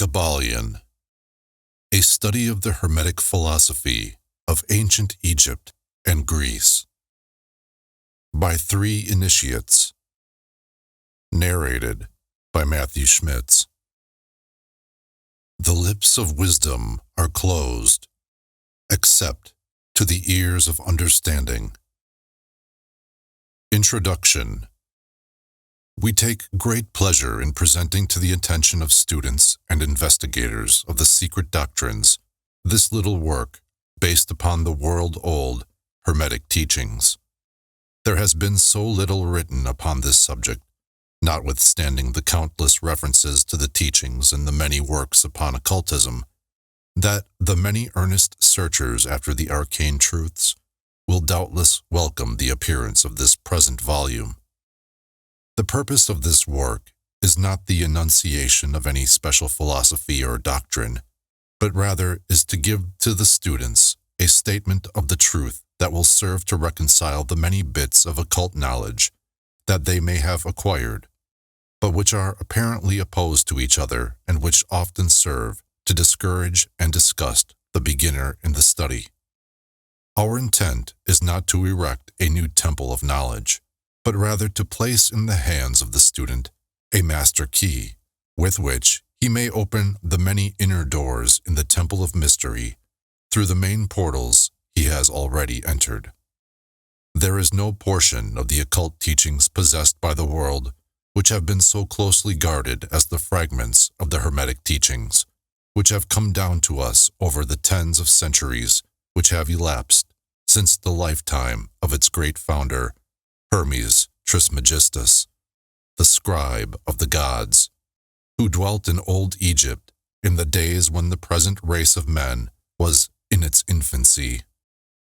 Kybalion, a study of the Hermetic philosophy of ancient Egypt and Greece, by 3 initiates, narrated by Matthew Schmitz. The lips of wisdom are closed, except to the ears of understanding. Introduction. We take great pleasure in presenting to the attention of students and investigators of the secret doctrines this little work based upon the world-old Hermetic teachings. There has been so little written upon this subject, notwithstanding the countless references to the teachings and the many works upon occultism, that the many earnest searchers after the arcane truths will doubtless welcome the appearance of this present volume. The purpose of this work is not the enunciation of any special philosophy or doctrine, but rather is to give to the students a statement of the truth that will serve to reconcile the many bits of occult knowledge that they may have acquired, but which are apparently opposed to each other and which often serve to discourage and disgust the beginner in the study. Our intent is not to erect a new temple of knowledge, but rather to place in the hands of the student a master key, with which he may open the many inner doors in the temple of mystery through the main portals he has already entered. There is no portion of the occult teachings possessed by the world which have been so closely guarded as the fragments of the Hermetic teachings, which have come down to us over the tens of centuries which have elapsed since the lifetime of its great founder, Hermes Trismegistus, the scribe of the gods, who dwelt in old Egypt in the days when the present race of men was in its infancy,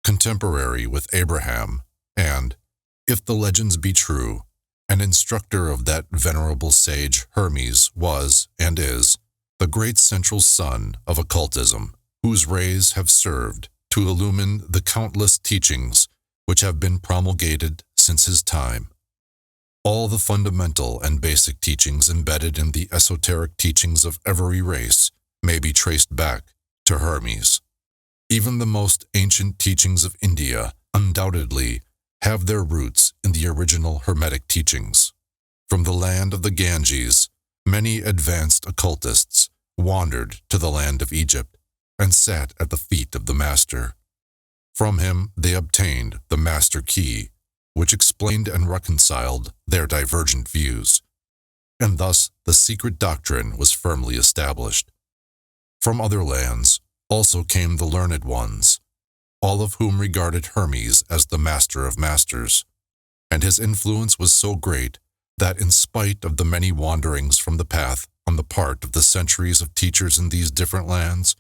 contemporary with Abraham, and, if the legends be true, an instructor of that venerable sage Hermes was, and is, the great central sun of occultism, whose rays have served to illumine the countless teachings which have been promulgated since his time. All the fundamental and basic teachings embedded in the esoteric teachings of every race may be traced back to Hermes. Even the most ancient teachings of India undoubtedly have their roots in the original Hermetic teachings. From the land of the Ganges, many advanced occultists wandered to the land of Egypt and sat at the feet of the master. From him they obtained the master key, which explained and reconciled their divergent views, and thus the secret doctrine was firmly established. From other lands also came the learned ones, all of whom regarded Hermes as the master of masters, and his influence was so great that in spite of the many wanderings from the path on the part of the centuries of teachers in these different lands,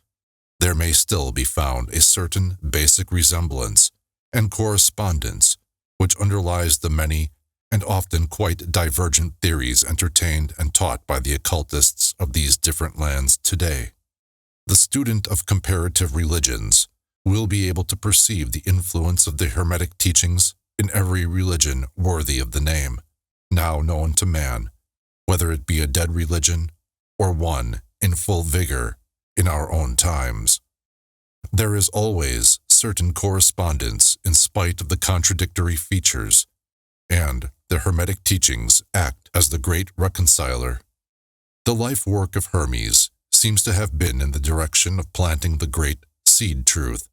there may still be found a certain basic resemblance and correspondence which underlies the many and often quite divergent theories entertained and taught by the occultists of these different lands today. The student of comparative religions will be able to perceive the influence of the Hermetic teachings in every religion worthy of the name, now known to man, whether it be a dead religion or one in full vigor in our own times. There is always certain correspondence in spite of the contradictory features, and the Hermetic teachings act as the great reconciler. The life work of Hermes seems to have been in the direction of planting the great seed truth,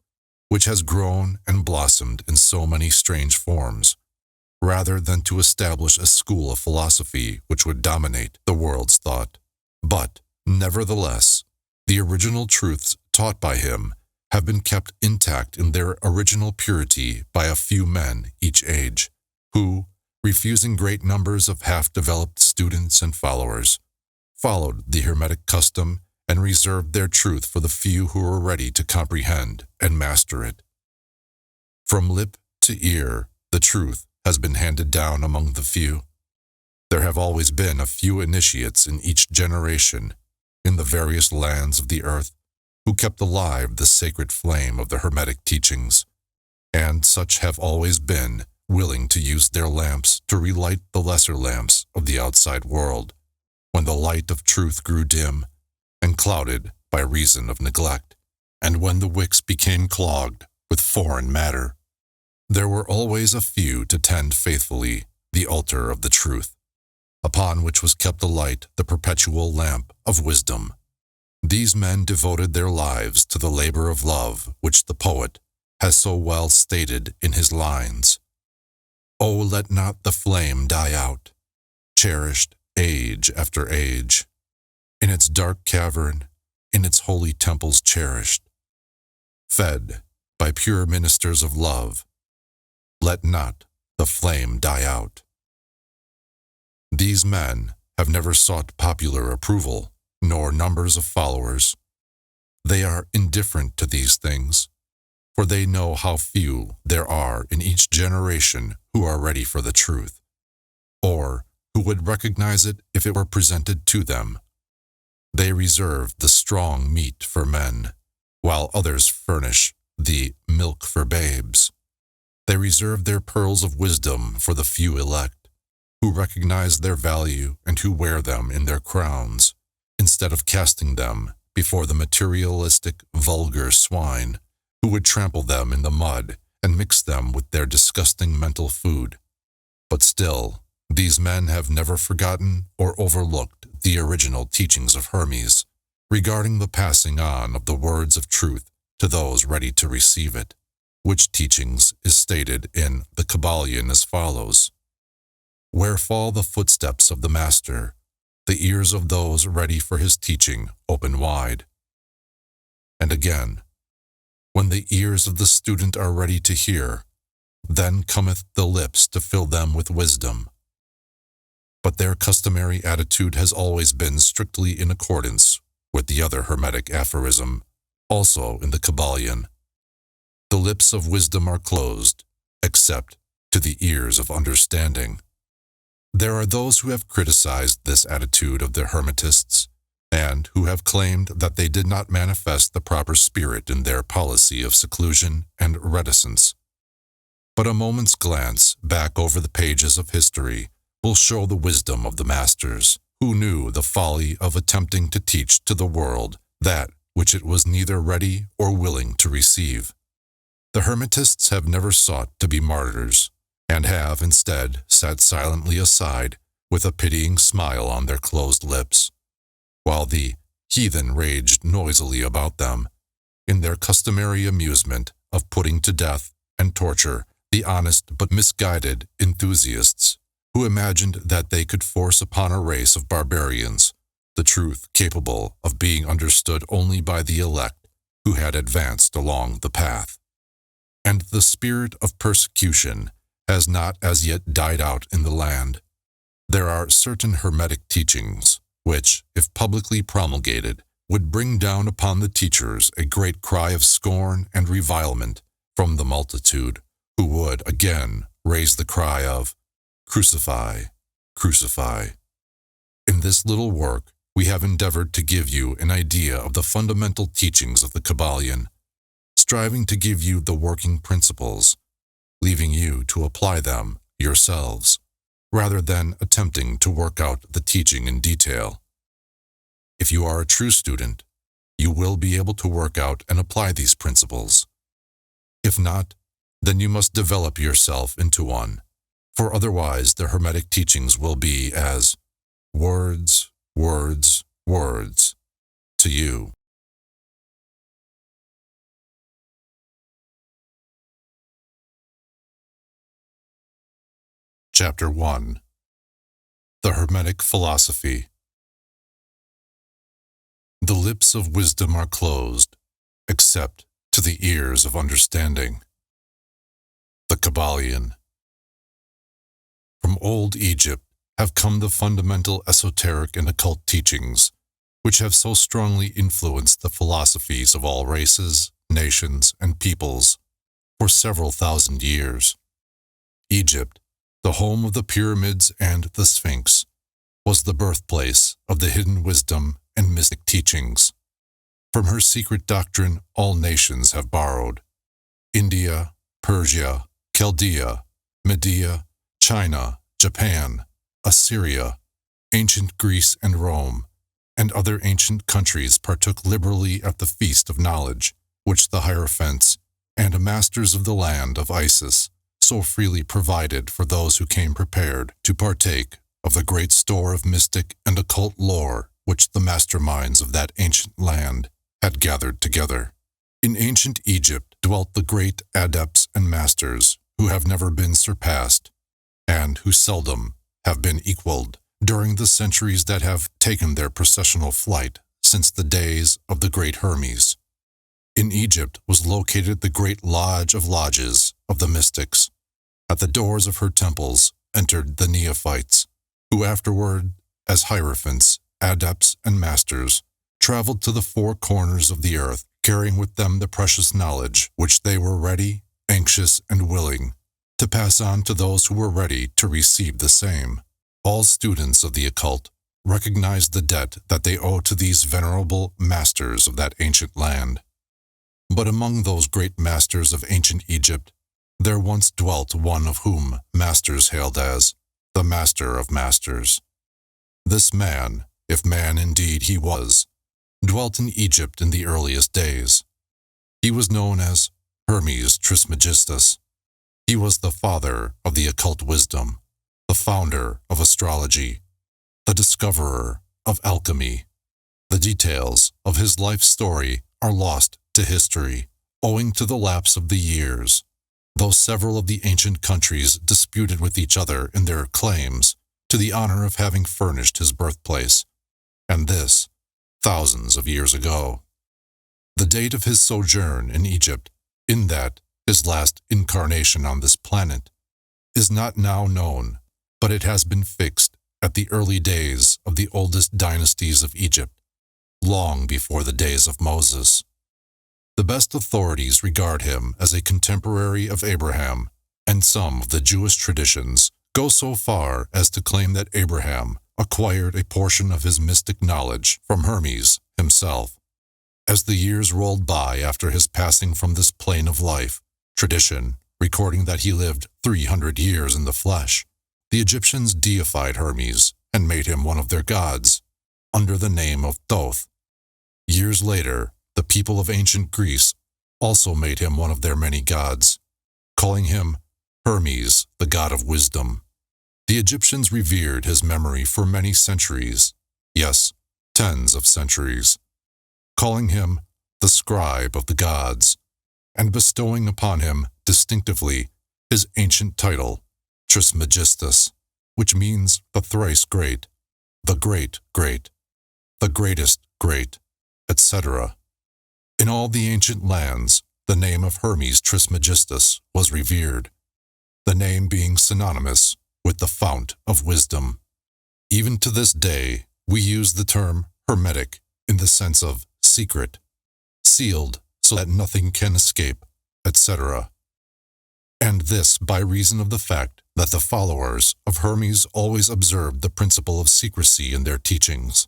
which has grown and blossomed in so many strange forms, rather than to establish a school of philosophy which would dominate the world's thought. But, nevertheless, the original truths taught by him have been kept intact in their original purity by a few men each age, who, refusing great numbers of half-developed students and followers, followed the Hermetic custom and reserved their truth for the few who were ready to comprehend and master it. From lip to ear, the truth has been handed down among the few. There have always been a few initiates in each generation in the various lands of the earth who kept alive the sacred flame of the Hermetic teachings, and such have always been willing to use their lamps to relight the lesser lamps of the outside world, when the light of truth grew dim, and clouded by reason of neglect, and when the wicks became clogged with foreign matter, there were always a few to tend faithfully the altar of the truth, upon which was kept alight the perpetual lamp of wisdom. These men devoted their lives to the labor of love which the poet has so well stated in his lines. "Oh, let not the flame die out, cherished age after age, in its dark cavern, in its holy temples cherished, fed by pure ministers of love, let not the flame die out." These men have never sought popular approval, nor numbers of followers. They are indifferent to these things, for they know how few there are in each generation who are ready for the truth, or who would recognize it if it were presented to them. They reserve the strong meat for men, while others furnish the milk for babes. They reserve their pearls of wisdom for the few elect, who recognize their value and who wear them in their crowns, instead of casting them before the materialistic, vulgar swine, who would trample them in the mud and mix them with their disgusting mental food. But still, these men have never forgotten or overlooked the original teachings of Hermes regarding the passing on of the words of truth to those ready to receive it, which teachings is stated in the Kybalion as follows: "Where fall the footsteps of the master, the ears of those ready for his teaching open wide." And again, "When the ears of the student are ready to hear, then cometh the lips to fill them with wisdom." But their customary attitude has always been strictly in accordance with the other Hermetic aphorism, also in the Kybalion: "The lips of wisdom are closed, except to the ears of understanding." There are those who have criticized this attitude of the Hermetists, and who have claimed that they did not manifest the proper spirit in their policy of seclusion and reticence. But a moment's glance back over the pages of history will show the wisdom of the masters, who knew the folly of attempting to teach to the world that which it was neither ready or willing to receive. The Hermetists have never sought to be martyrs, and have instead sat silently aside with a pitying smile on their closed lips, while the heathen raged noisily about them, in their customary amusement of putting to death and torture the honest but misguided enthusiasts who imagined that they could force upon a race of barbarians the truth capable of being understood only by the elect who had advanced along the path. And the spirit of persecution has not as yet died out in the land. There are certain Hermetic teachings which, if publicly promulgated, would bring down upon the teachers a great cry of scorn and revilement from the multitude, who would again raise the cry of "Crucify, crucify." In this little work, we have endeavored to give you an idea of the fundamental teachings of the Kybalion, striving to give you the working principles, leaving you to apply them yourselves, rather than attempting to work out the teaching in detail. If you are a true student, you will be able to work out and apply these principles. If not, then you must develop yourself into one, for otherwise the Hermetic teachings will be as words, words, words to you. Chapter 1. The Hermetic Philosophy. The lips of wisdom are closed, except to the ears of understanding. The Kybalion. From old Egypt have come the fundamental esoteric and occult teachings, which have so strongly influenced the philosophies of all races, nations, and peoples for several thousand years. Egypt, the home of the pyramids and the Sphinx, was the birthplace of the hidden wisdom and mystic teachings. From her secret doctrine all nations have borrowed. India, Persia, Chaldea, Media, China, Japan, Assyria, ancient Greece and Rome, and other ancient countries partook liberally at the feast of knowledge, which the Hierophants and masters of the land of Isis so freely provided for those who came prepared to partake of the great store of mystic and occult lore which the masterminds of that ancient land had gathered together. In ancient Egypt dwelt the great adepts and masters who have never been surpassed, and who seldom have been equaled during the centuries that have taken their processional flight since the days of the great Hermes. In Egypt was located the great lodge of lodges of the mystics. At the doors of her temples entered the neophytes, who afterward, as hierophants, adepts, and masters, traveled to the four corners of the earth, carrying with them the precious knowledge which they were ready, anxious, and willing to pass on to those who were ready to receive the same. All students of the occult recognize the debt that they owe to these venerable masters of that ancient land. But among those great masters of ancient Egypt, there once dwelt one of whom masters hailed as the Master of Masters. This man, if man indeed he was, dwelt in Egypt in the earliest days. He was known as Hermes Trismegistus. He was the father of the occult wisdom, the founder of astrology, the discoverer of alchemy. The details of his life story are lost to history, owing to the lapse of the years, though several of the ancient countries disputed with each other in their claims to the honor of having furnished his birthplace, and this thousands of years ago. The date of his sojourn in Egypt, in that his last incarnation on this planet, is not now known, but it has been fixed at the early days of the oldest dynasties of Egypt, long before the days of Moses. The best authorities regard him as a contemporary of Abraham, and some of the Jewish traditions go so far as to claim that Abraham acquired a portion of his mystic knowledge from Hermes himself. As the years rolled by after his passing from this plane of life, tradition recording that he lived 300 years in the flesh, the Egyptians deified Hermes and made him one of their gods, under the name of Thoth. Years later, the people of ancient Greece also made him one of their many gods, calling him Hermes, the god of wisdom. The Egyptians revered his memory for many centuries, yes, tens of centuries, calling him the scribe of the gods, and bestowing upon him distinctively his ancient title, Trismegistus, which means the thrice great, the great great, the greatest great, etc. In all the ancient lands, the name of Hermes Trismegistus was revered, the name being synonymous with the fount of wisdom. Even to this day, we use the term hermetic in the sense of secret, sealed so that nothing can escape, etc. And this by reason of the fact that the followers of Hermes always observed the principle of secrecy in their teachings.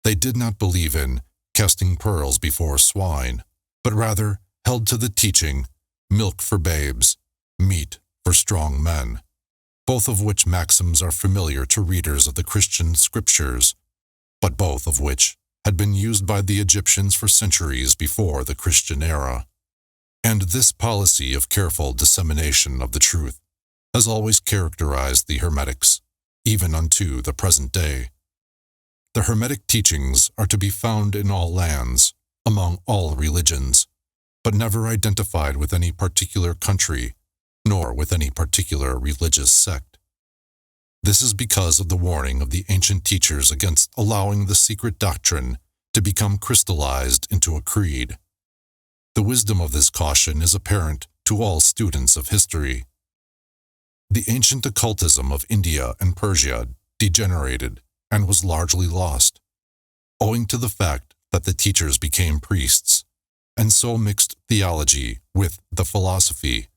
They did not believe in casting pearls before swine, but rather held to the teaching, milk for babes, meat for strong men, both of which maxims are familiar to readers of the Christian scriptures, but both of which had been used by the Egyptians for centuries before the Christian era. And this policy of careful dissemination of the truth has always characterized the Hermetics, even unto the present day. The Hermetic teachings are to be found in all lands, among all religions, but never identified with any particular country, nor with any particular religious sect. This is because of the warning of the ancient teachers against allowing the secret doctrine to become crystallized into a creed. The wisdom of this caution is apparent to all students of history. The ancient occultism of India and Persia degenerated and was largely lost, owing to the fact that the teachers became priests, and so mixed theology with the philosophy,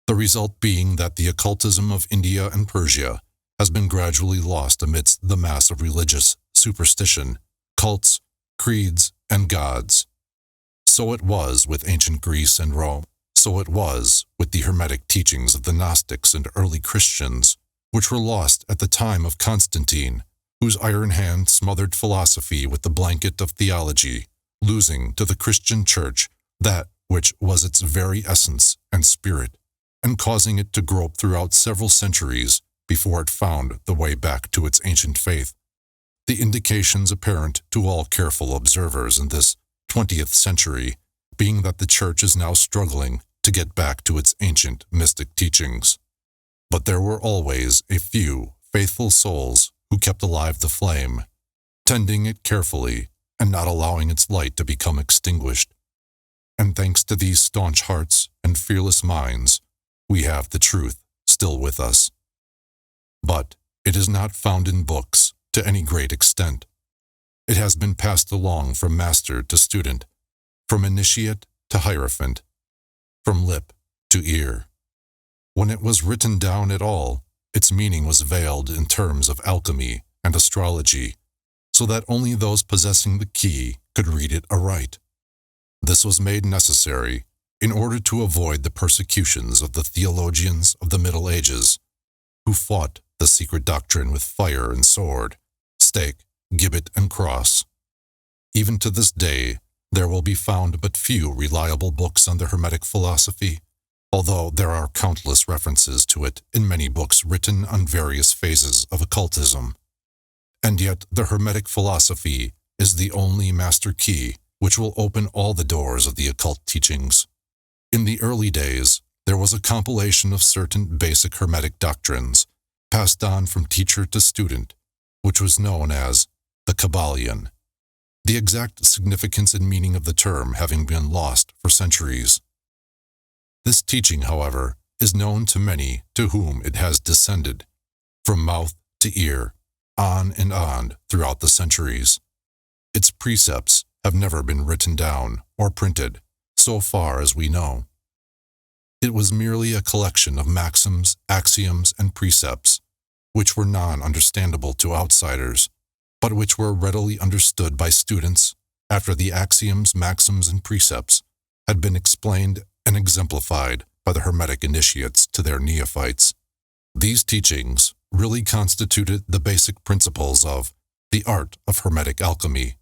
the result being that the occultism of India and Persia has been gradually lost amidst the mass of religious superstition, cults, creeds, and gods. So it was with ancient Greece and Rome. So it was with the Hermetic teachings of the Gnostics and early Christians, which were lost at the time of Constantine, whose iron hand smothered philosophy with the blanket of theology, losing to the Christian Church that which was its very essence and spirit, and causing it to grope throughout several centuries before it found the way back to its ancient faith. The indications apparent to all careful observers in this 20th century being that the Church is now struggling to get back to its ancient mystic teachings. But there were always a few faithful souls who kept alive the flame, tending it carefully and not allowing its light to become extinguished. And thanks to these staunch hearts and fearless minds, we have the truth still with us. But it is not found in books to any great extent. It has been passed along from master to student, from initiate to hierophant, from lip to ear. When it was written down at all, its meaning was veiled in terms of alchemy and astrology, so that only those possessing the key could read it aright. This was made necessary in order to avoid the persecutions of the theologians of the Middle Ages, who fought the secret doctrine with fire and sword, stake, gibbet, and cross. Even to this day, there will be found but few reliable books on the Hermetic philosophy, although there are countless references to it in many books written on various phases of occultism. And yet the Hermetic philosophy is the only master key which will open all the doors of the occult teachings. In the early days, there was a compilation of certain basic Hermetic doctrines, passed on from teacher to student, which was known as the Kybalion, the exact significance and meaning of the term having been lost for centuries. This teaching, however, is known to many to whom it has descended, from mouth to ear, on and on throughout the centuries. Its precepts have never been written down or printed, so far as we know. It was merely a collection of maxims, axioms, and precepts, which were non-understandable to outsiders, but which were readily understood by students after the axioms, maxims, and precepts had been explained and exemplified by the Hermetic initiates to their neophytes. These teachings really constituted the basic principles of the art of Hermetic alchemy,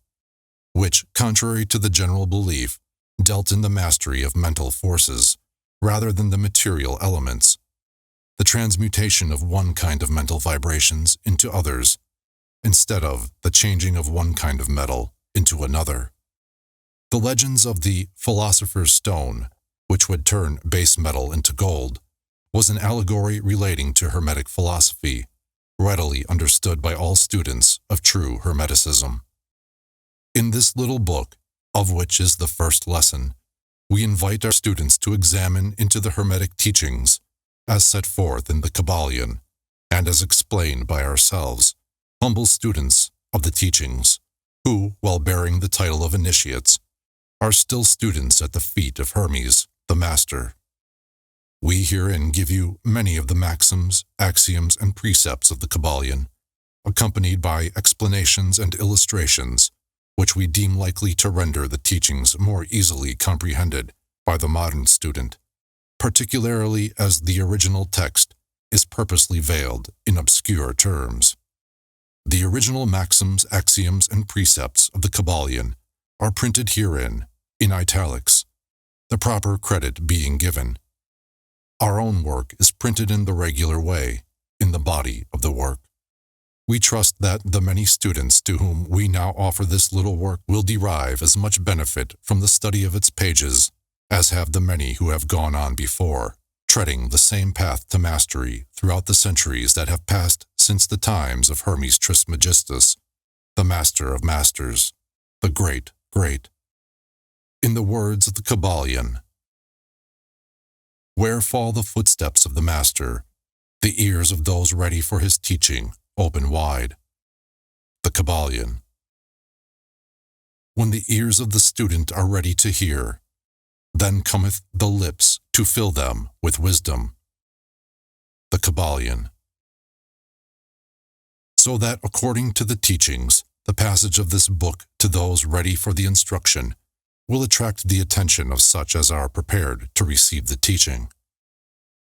which, contrary to the general belief, dealt in the mastery of mental forces rather than the material elements, the transmutation of one kind of mental vibrations into others, instead of the changing of one kind of metal into another. The legends of the philosopher's stone, which would turn base metal into gold, was an allegory relating to Hermetic philosophy, readily understood by all students of true Hermeticism. In this little book, of which is the first lesson, we invite our students to examine into the Hermetic teachings as set forth in the Kybalion and as explained by ourselves, humble students of the teachings, who, while bearing the title of initiates, are still students at the feet of Hermes, the Master. We herein give you many of the maxims, axioms, and precepts of the Kybalion, accompanied by explanations and illustrations, which we deem likely to render the teachings more easily comprehended by the modern student, particularly as the original text is purposely veiled in obscure terms. The original maxims, axioms, and precepts of the Kybalion are printed herein in italics, the proper credit being given. Our own work is printed in the regular way, in the body of the work. We trust that the many students to whom we now offer this little work will derive as much benefit from the study of its pages as have the many who have gone on before, treading the same path to mastery throughout the centuries that have passed since the times of Hermes Trismegistus, the Master of Masters, the Great. In the words of the Kybalion, where fall the footsteps of the Master, the ears of those ready for his teaching open wide. The Kybalion. When the ears of the student are ready to hear, then cometh the lips to fill them with wisdom. The Kybalion. So that according to the teachings, the passage of this book to those ready for the instruction will attract the attention of such as are prepared to receive the teaching.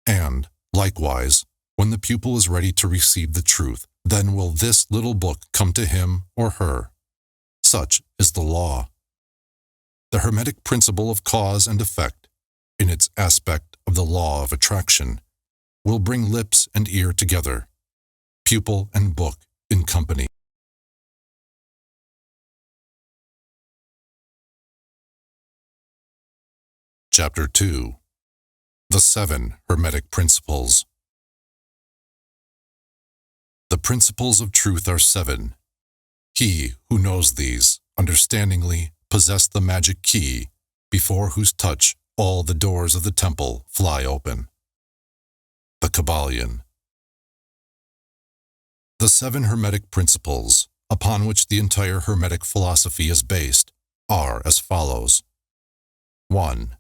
And, likewise, when the pupil is ready to receive the truth then will this little book come to him or her. Such is the law. The Hermetic principle of cause and effect, in its aspect of the law of attraction, will bring lips and ear together, pupil and book in company. Chapter 2. The 7 Hermetic Principles. The principles of truth are 7. He who knows these, understandingly, possessed the magic key, before whose touch all the doors of the temple fly open. The Kybalion. The 7 Hermetic principles, upon which the entire Hermetic philosophy is based, are as follows. 1.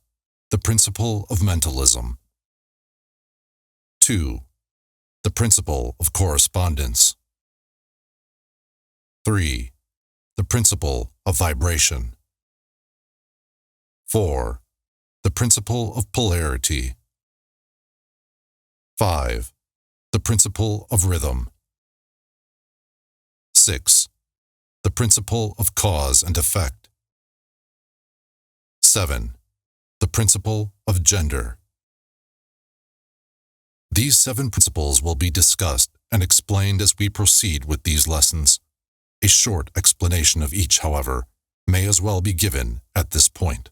The principle of mentalism. 2. The principle of correspondence. 3. The principle of vibration. 4. The principle of polarity. 5. The principle of rhythm. 6. The principle of cause and effect. 7. The principle of gender. These 7 principles will be discussed and explained as we proceed with these lessons. A short explanation of each, however, may as well be given at this point.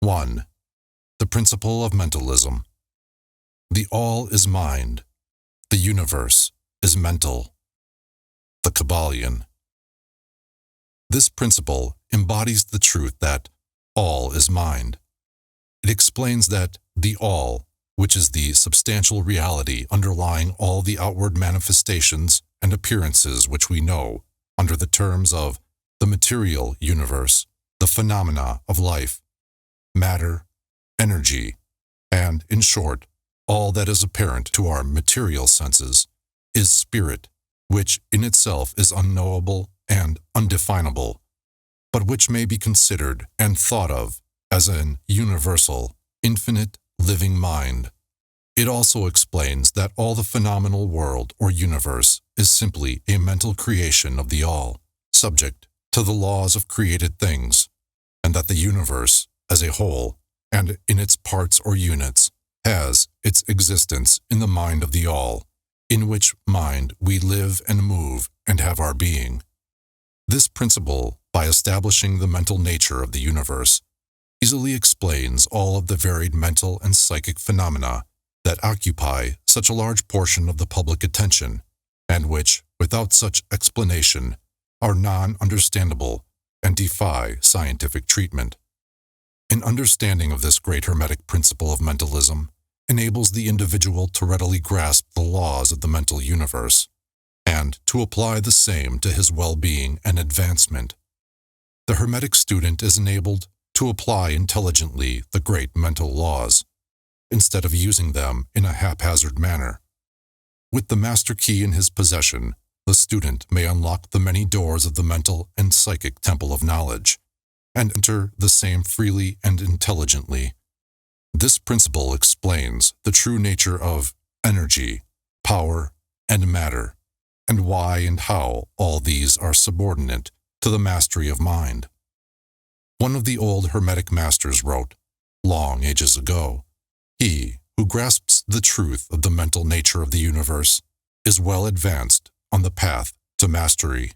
1. The principle of mentalism. The all is mind. The universe is mental. The Kybalion. This principle embodies the truth that all is mind. It explains that the all, which is the substantial reality underlying all the outward manifestations and appearances which we know under the terms of the material universe, the phenomena of life, matter, energy, and, in short, all that is apparent to our material senses, is spirit, which in itself is unknowable and undefinable, but which may be considered and thought of as an universal, infinite, living mind. It also explains that all the phenomenal world or universe is simply a mental creation of the all, subject to the laws of created things, and that the universe, as a whole, and in its parts or units, has its existence in the mind of the all, in which mind we live and move and have our being. This principle, by establishing the mental nature of the universe, easily explains all of the varied mental and psychic phenomena that occupy such a large portion of the public attention, and which, without such explanation, are non-understandable and defy scientific treatment. An understanding of this great Hermetic principle of mentalism enables the individual to readily grasp the laws of the mental universe, and to apply the same to his well-being and advancement. The Hermetic student is enabled to apply intelligently the great mental laws, instead of using them in a haphazard manner. With the master key in his possession, the student may unlock the many doors of the mental and psychic temple of knowledge, and enter the same freely and intelligently. This principle explains the true nature of energy, power, and matter, and why and how all these are subordinate to the mastery of mind. One of the old Hermetic masters wrote, long ages ago, "He who grasps the truth of the mental nature of the universe is well advanced on the path to mastery."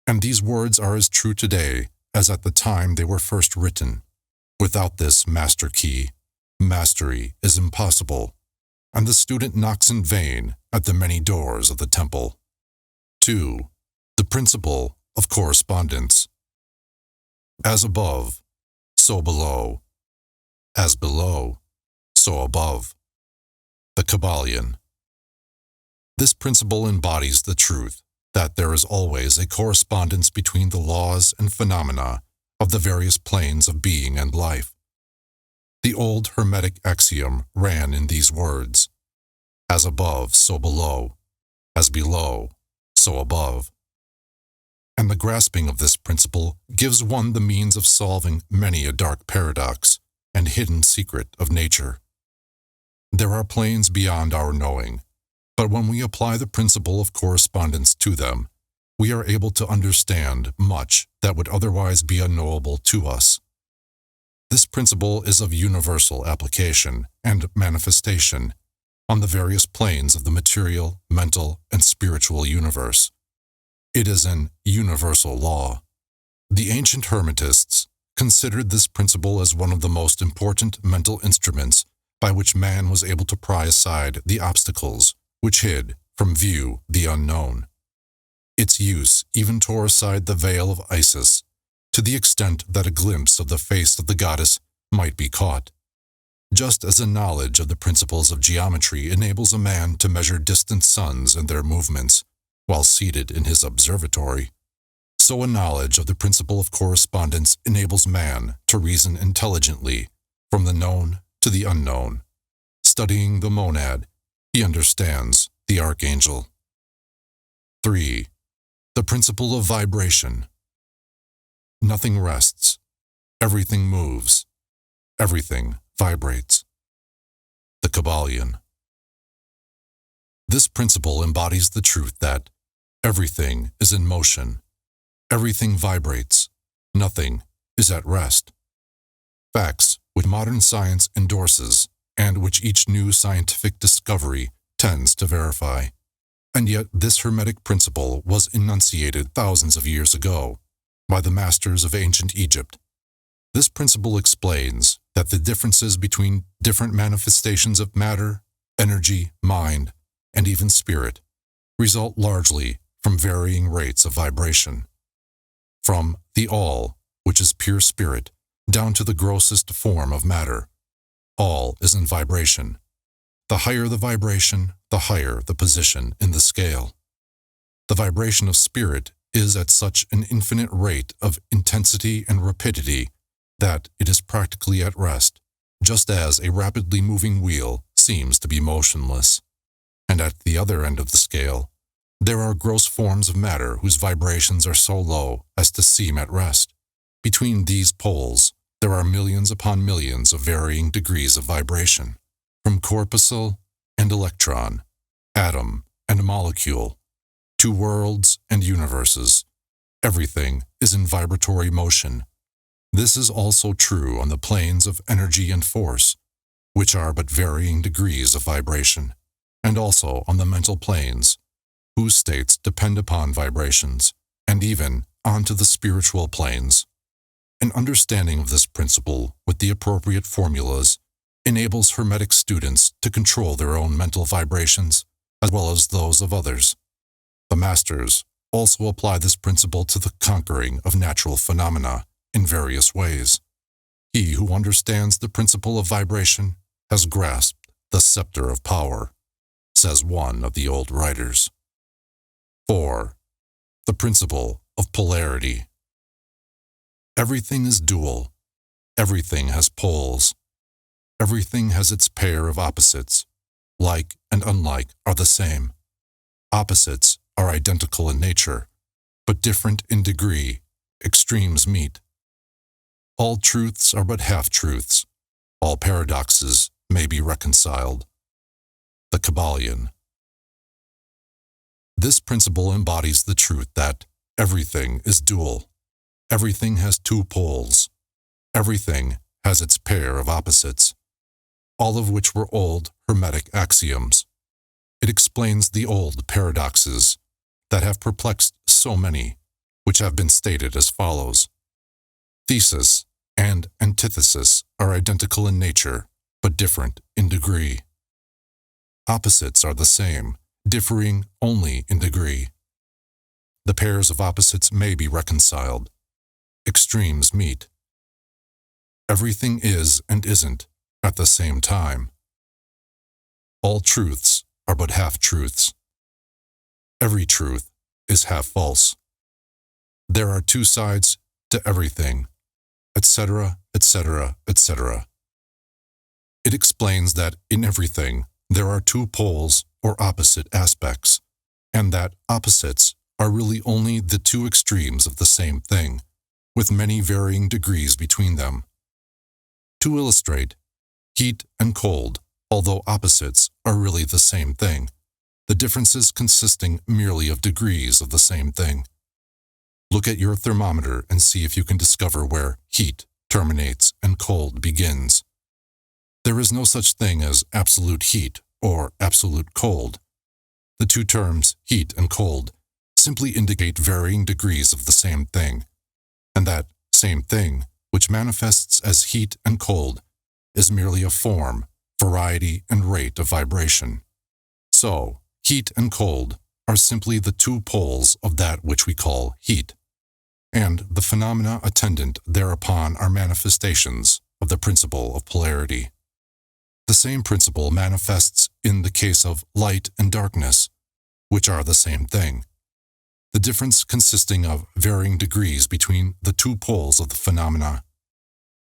And these words are as true today as at the time they were first written. Without this master key, mastery is impossible, and the student knocks in vain at the many doors of the temple. 2. The principle of correspondence. As above, so below. As below, so above. The Kybalion. This principle embodies the truth that there is always a correspondence between the laws and phenomena of the various planes of being and life. The old Hermetic axiom ran in these words: as above, so below, as below, so above. And the grasping of this principle gives one the means of solving many a dark paradox and hidden secret of nature. There are planes beyond our knowing, But when we apply the principle of correspondence to them, we are able to understand much that would otherwise be unknowable to us. This principle is of universal application and manifestation on the various planes of the material, mental, and spiritual universe. It is an universal law. The ancient Hermetists considered this principle as one of the most important mental instruments by which man was able to pry aside the obstacles which hid from view the unknown. Its use even tore aside the veil of Isis to the extent that a glimpse of the face of the goddess might be caught. Just as a knowledge of the principles of geometry enables a man to measure distant suns and their movements while seated in his observatory, so a knowledge of the principle of correspondence enables man to reason intelligently from the known to the unknown. Studying the monad, he understands the archangel. 3. The principle of vibration. Nothing rests. Everything moves. Everything vibrates. The Kybalion. This principle embodies the truth that everything is in motion. Everything vibrates. Nothing is at rest. Facts which modern science endorses and which each new scientific discovery tends to verify. And yet this Hermetic principle was enunciated thousands of years ago by the masters of ancient Egypt. This principle explains that the differences between different manifestations of matter, energy, mind, and even spirit result largely from varying rates of vibration. From the all, which is pure spirit, down to the grossest form of matter, all is in vibration. The higher the vibration, the higher the position in the scale. The vibration of spirit is at such an infinite rate of intensity and rapidity that it is practically at rest, just as a rapidly moving wheel seems to be motionless. And at the other end of the scale, there are gross forms of matter whose vibrations are so low as to seem at rest. Between these poles, there are millions upon millions of varying degrees of vibration, from corpuscle and electron, atom and molecule, to worlds and universes. Everything is in vibratory motion. This is also true on the planes of energy and force, which are but varying degrees of vibration, and also on the mental planes, whose states depend upon vibrations, and even onto the spiritual planes. An understanding of this principle with the appropriate formulas enables Hermetic students to control their own mental vibrations as well as those of others. The masters also apply this principle to the conquering of natural phenomena in various ways. He who understands the principle of vibration has grasped the scepter of power, says one of the old writers. 4. The principle of polarity. Everything is dual. Everything has poles. Everything has its pair of opposites. Like and unlike are the same. Opposites are identical in nature, but different in degree. Extremes meet. All truths are but half-truths. All paradoxes may be reconciled. The Kybalion. This principle embodies the truth that everything is dual. Everything has two poles. Everything has its pair of opposites, all of which were old Hermetic axioms. It explains the old paradoxes that have perplexed so many, which have been stated as follows. Thesis and antithesis are identical in nature, but different in degree. Opposites are the same, differing only in degree. The pairs of opposites may be reconciled. Extremes meet. Everything is and isn't at the same time. All truths are but half-truths. Every truth is half false. There are two sides to everything, etc., etc., etc. It explains that in everything there are two poles or opposite aspects, and that opposites are really only the two extremes of the same thing, with many varying degrees between them. To illustrate, heat and cold, although opposites, are really the same thing. the differences consisting merely of degrees of the same thing. Look at your thermometer and see if you can discover where heat terminates and cold begins. There is no such thing as absolute heat or absolute cold. The two terms, heat and cold, simply indicate varying degrees of the same thing, and that same thing, which manifests as heat and cold, is merely a form, variety, and rate of vibration. So, heat and cold are simply the two poles of that which we call heat, and the phenomena attendant thereupon are manifestations of the principle of polarity. The same principle manifests in the case of light and darkness, which are the same thing, the difference consisting of varying degrees between the two poles of the phenomena.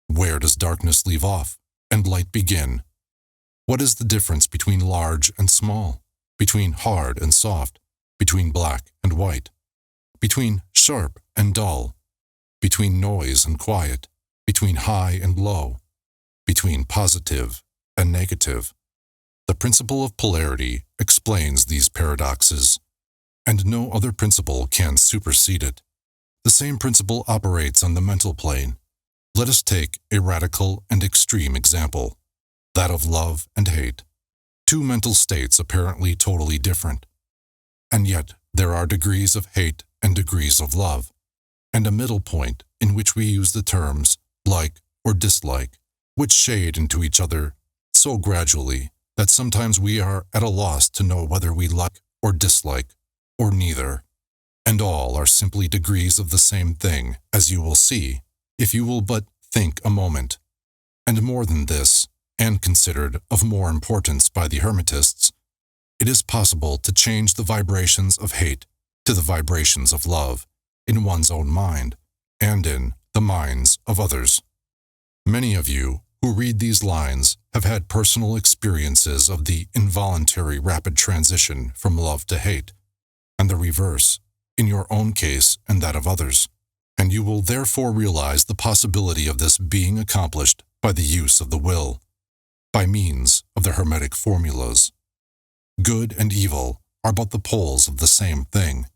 Where does darkness leave off and light begin? What is the difference between large and small, between hard and soft, between black and white, between sharp and dull, between noise and quiet, between high and low, between positive and negative? The principle of polarity explains these paradoxes, and no other principle can supersede it. The same principle operates on the mental plane. Let us take a radical and extreme example, that of love and hate, two mental states apparently totally different. And yet there are degrees of hate and degrees of love, and a middle point in which we use the terms like or dislike, which shade into each other so gradually that sometimes we are at a loss to know whether we like or dislike, or neither, and all are simply degrees of the same thing, as you will see, if you will but think a moment. And more than this, and considered of more importance by the Hermetists, it is possible to change the vibrations of hate to the vibrations of love in one's own mind and in the minds of others. Many of you who read these lines have had personal experiences of the involuntary rapid transition from love to hate, and the reverse, in your own case and that of others, and you will therefore realize the possibility of this being accomplished by the use of the will, by means of the Hermetic formulas. Good and evil are but the poles of the same thing,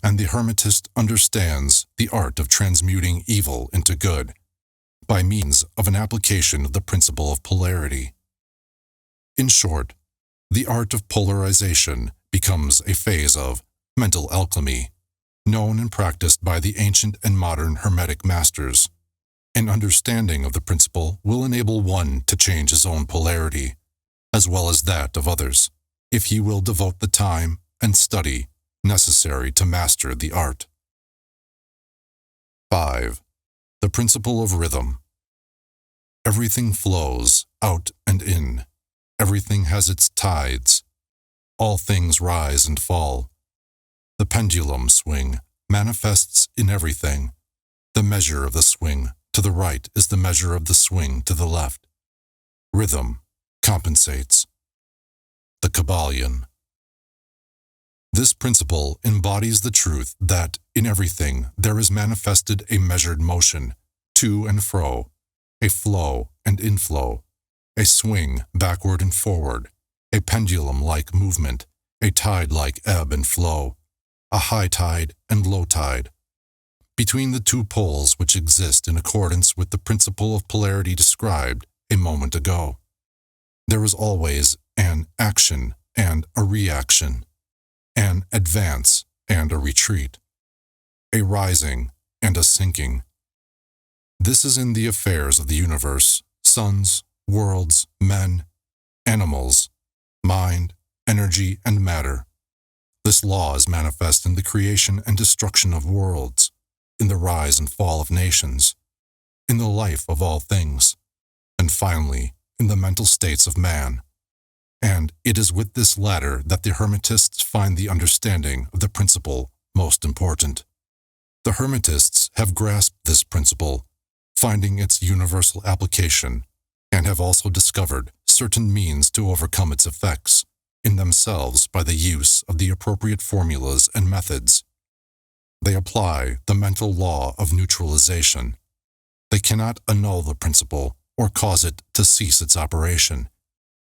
and the Hermetist understands the art of transmuting evil into good, by means of an application of the principle of polarity. In short, the art of polarization becomes a phase of mental alchemy, known and practiced by the ancient and modern Hermetic masters. An understanding of the principle will enable one to change his own polarity, as well as that of others, if he will devote the time and study necessary to master the art. 5. The principle of rhythm. Everything flows out and in. Everything has its tides. All things rise and fall. The pendulum swing manifests in everything. The measure of the swing to the right is the measure of the swing to the left. Rhythm compensates. The Kybalion. This principle embodies the truth that in everything there is manifested a measured motion, to and fro, a flow and inflow, a swing backward and forward, a pendulum-like movement, a tide-like ebb and flow, a high tide and low tide. Between the two poles which exist in accordance with the principle of polarity described a moment ago, there is always an action and a reaction, an advance and a retreat, a rising and a sinking. This is in the affairs of the universe, suns, worlds, men, animals, mind, energy, and matter. This law is manifest in the creation and destruction of worlds, in the rise and fall of nations, in the life of all things, and finally, in the mental states of man. And it is with this latter that the Hermetists find the understanding of the principle most important. The Hermetists have grasped this principle, finding its universal application, and have also discovered certain means to overcome its effects in themselves by the use of the appropriate formulas and methods. They apply the mental law of neutralization. They cannot annul the principle or cause it to cease its operation.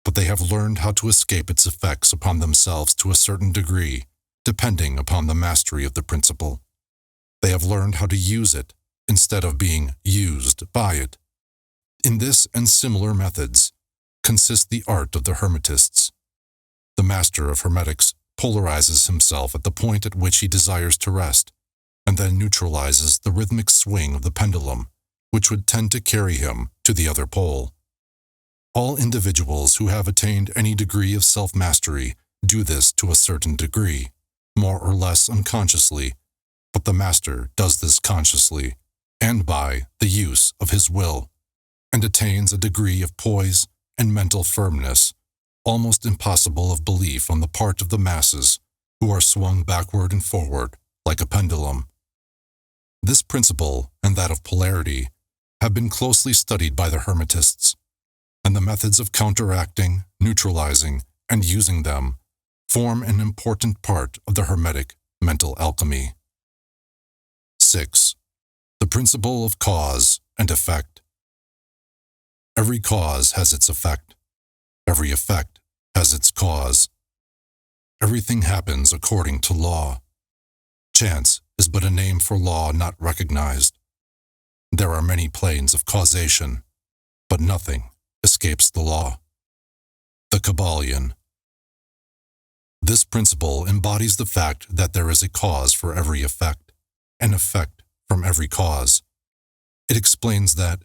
but they have learned how to escape its effects upon themselves to a certain degree, depending upon the mastery of the principle. They have learned how to use it instead of being used by it. In this and similar methods consists the art of the Hermetists. The master of Hermetics polarizes himself at the point at which he desires to rest, and then neutralizes the rhythmic swing of the pendulum, which would tend to carry him to the other pole. All individuals who have attained any degree of self-mastery do this to a certain degree, more or less unconsciously, but the master does this consciously, and by the use of his will, and attains a degree of poise and mental firmness almost impossible of belief on the part of the masses, who are swung backward and forward like a pendulum. This principle and that of polarity have been closely studied by the Hermetists, and the methods of counteracting, neutralizing, and using them form an important part of the Hermetic mental alchemy. 6. The principle of cause and effect. Every cause has its effect. Every effect has its cause. Everything happens according to law. Chance is but a name for law not recognized. There are many planes of causation, but nothing escapes the law. The Kybalion. This principle embodies the fact that there is a cause for every effect, an effect from every cause. It explains that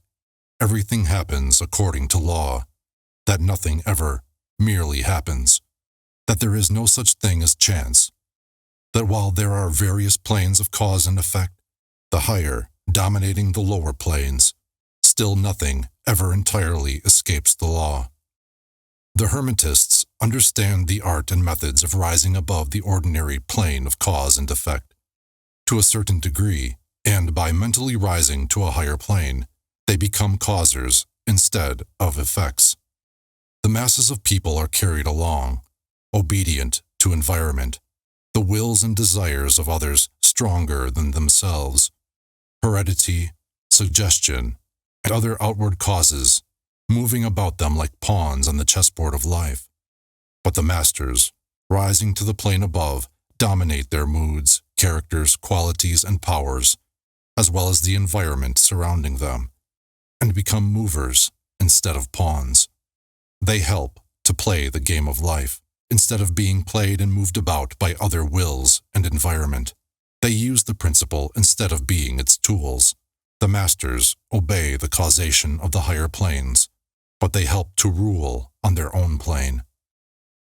everything happens according to law, that nothing ever merely happens, that there is no such thing as chance, that while there are various planes of cause and effect, the higher dominating the lower planes, still nothing ever entirely escapes the law. The Hermetists understand the art and methods of rising above the ordinary plane of cause and effect. To a certain degree, and by mentally rising to a higher plane, they become causers instead of effects. The masses of people are carried along, obedient to environment, the wills and desires of others stronger than themselves, heredity, suggestion, and other outward causes, moving about them like pawns on the chessboard of life. But the masters, rising to the plane above, dominate their moods, characters, qualities, and powers, as well as the environment surrounding them, and become movers instead of pawns. They help to play the game of life, instead of being played and moved about by other wills and environment. They use the principle instead of being its tools. The masters obey the causation of the higher planes, but they help to rule on their own plane.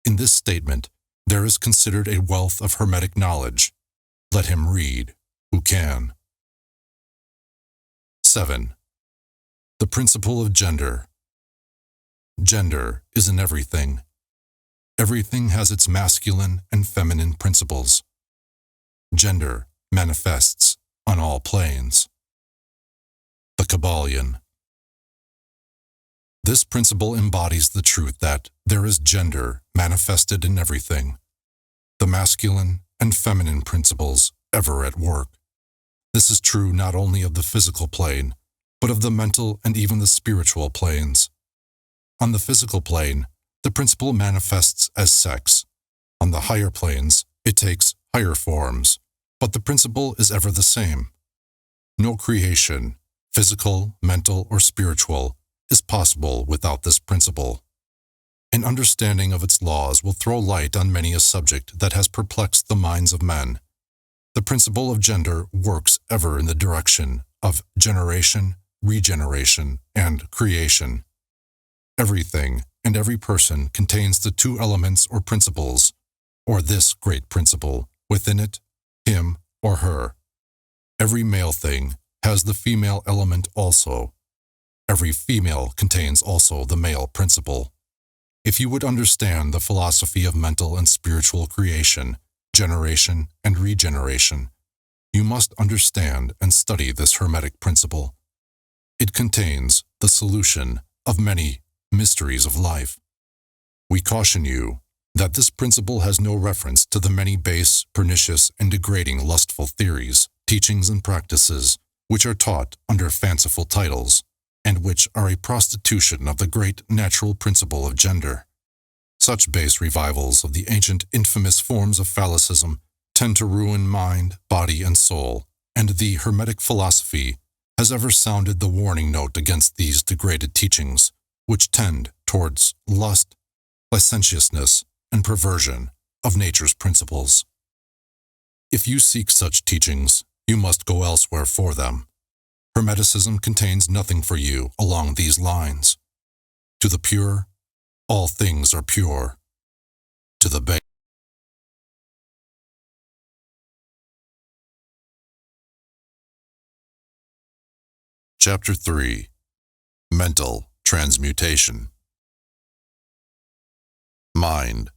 In this statement, there is considered a wealth of Hermetic knowledge. Let him read who can. 7. The principle of gender. Gender is in everything. Everything has its masculine and feminine principles. Gender manifests on all planes. The Kybalion. This principle embodies the truth that there is gender manifested in everything, the masculine and feminine principles ever at work. This is true not only of the physical plane, but of the mental and even the spiritual planes. On the physical plane, the principle manifests as sex. On the higher planes, it takes higher forms, but the principle is ever the same. No creation, physical, mental, or spiritual, is possible without this principle. An understanding of its laws will throw light on many a subject that has perplexed the minds of men. The principle of gender works ever in the direction of generation, regeneration, and creation. Everything and every person contains the two elements or principles, or this great principle, within it, him or her. Every male thing has the female element also. Every female contains also the male principle. If you would understand the philosophy of mental and spiritual creation, generation, and regeneration, you must understand and study this Hermetic principle. It contains the solution of many mysteries of life. We caution you that this principle has no reference to the many base, pernicious, and degrading lustful theories, teachings, and practices which are taught under fanciful titles, and which are a prostitution of the great natural principle of gender. Such base revivals of the ancient infamous forms of phallicism tend to ruin mind, body, and soul, and the Hermetic philosophy has ever sounded the warning note against these degraded teachings, which tend towards lust, licentiousness, and perversion of nature's principles. If you seek such teachings, you must go elsewhere for them. Hermeticism contains nothing for you along these lines. To the pure, all things are pure. To the base. Chapter 3. Mental Transmutation. Mind,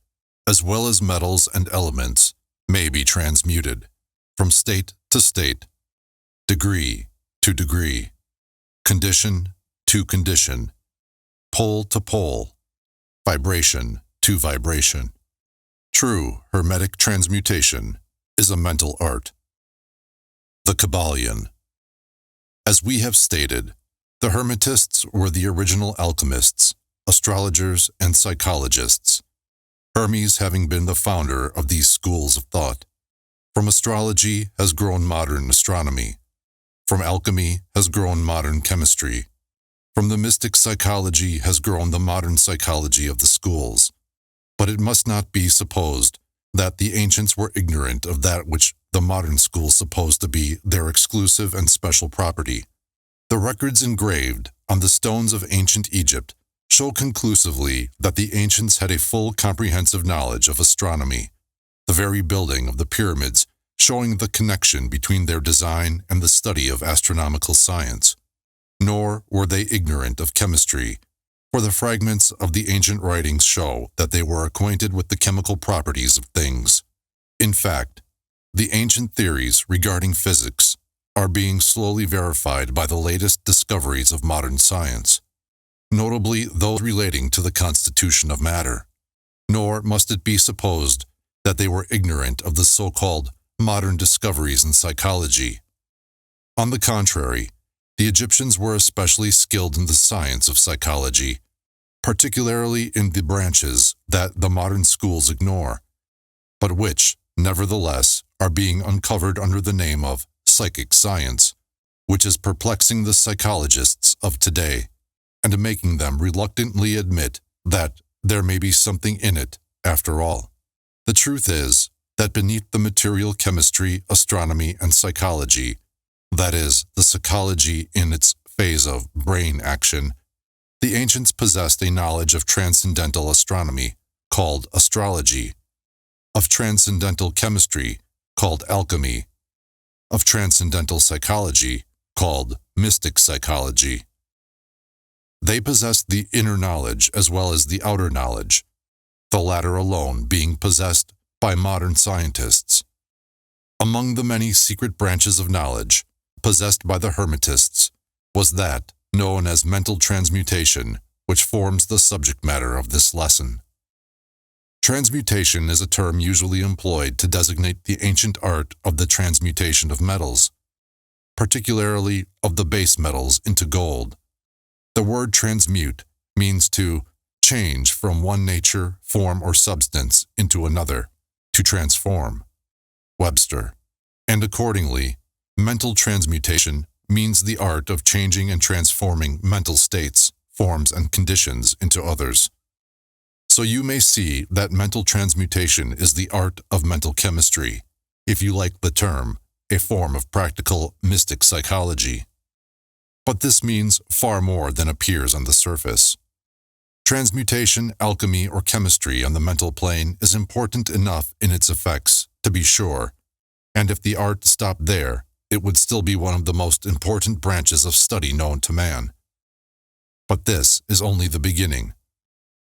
as well as metals and elements, may be transmuted from state to state, degree to degree, condition to condition, pole to pole, vibration to vibration. True Hermetic transmutation is a mental art. The Kybalion. As we have stated, the Hermetists were the original alchemists, astrologers, and psychologists, Hermes having been the founder of these schools of thought. From astrology has grown modern astronomy. From alchemy has grown modern chemistry. From the mystic psychology has grown the modern psychology of the schools. But it must not be supposed that the ancients were ignorant of that which the modern schools suppose to be their exclusive and special property. The records engraved on the stones of ancient Egypt show conclusively that the ancients had a full comprehensive knowledge of astronomy, the very building of the pyramids showing the connection between their design and the study of astronomical science. Nor were they ignorant of chemistry, for the fragments of the ancient writings show that they were acquainted with the chemical properties of things. In fact, the ancient theories regarding physics are being slowly verified by the latest discoveries of modern science, notably those relating to the constitution of matter. Nor must it be supposed that they were ignorant of the so-called modern discoveries in psychology. On the contrary, the Egyptians were especially skilled in the science of psychology, particularly in the branches that the modern schools ignore, but which, nevertheless, are being uncovered under the name of psychic science, which is perplexing the psychologists of today, and making them reluctantly admit that there may be something in it after all. The truth is that beneath the material chemistry, astronomy, and psychology, that is, the psychology in its phase of brain action, the ancients possessed a knowledge of transcendental astronomy, called astrology, of transcendental chemistry, called alchemy, of transcendental psychology, called mystic psychology. They possessed the inner knowledge as well as the outer knowledge, the latter alone being possessed by modern scientists. Among the many secret branches of knowledge possessed by the Hermetists was that known as mental transmutation, which forms the subject matter of this lesson. Transmutation is a term usually employed to designate the ancient art of the transmutation of metals, particularly of the base metals into gold. The word transmute means to change from one nature, form, or substance into another, to transform. Webster. And accordingly, mental transmutation means the art of changing and transforming mental states, forms, and conditions into others. So you may see that mental transmutation is the art of mental chemistry, if you like the term, a form of practical mystic psychology. But this means far more than appears on the surface. Transmutation, alchemy, or chemistry on the mental plane is important enough in its effects, to be sure, and if the art stopped there, it would still be one of the most important branches of study known to man. But this is only the beginning.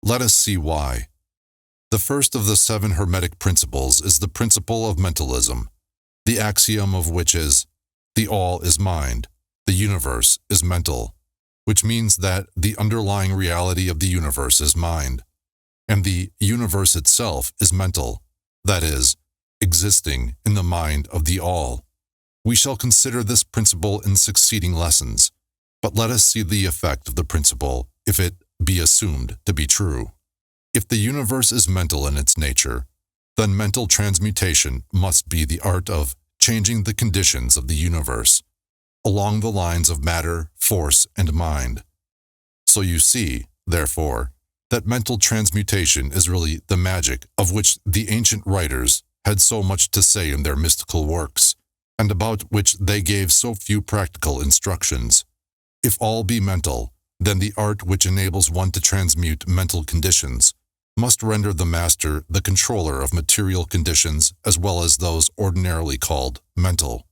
Let us see why. The first of the 7 Hermetic principles is the principle of mentalism, the axiom of which is, the all is mind, the universe is mental, which means that the underlying reality of the universe is mind, and the universe itself is mental, that is, existing in the mind of the all. We shall consider this principle in succeeding lessons, but let us see the effect of the principle if it be assumed to be true. If the universe is mental in its nature, then mental transmutation must be the art of changing the conditions of the universe along the lines of matter, force, and mind. So you see, therefore, that mental transmutation is really the magic of which the ancient writers had so much to say in their mystical works, and about which they gave so few practical instructions. If all be mental, then the art which enables one to transmute mental conditions must render the master the controller of material conditions as well as those ordinarily called mental.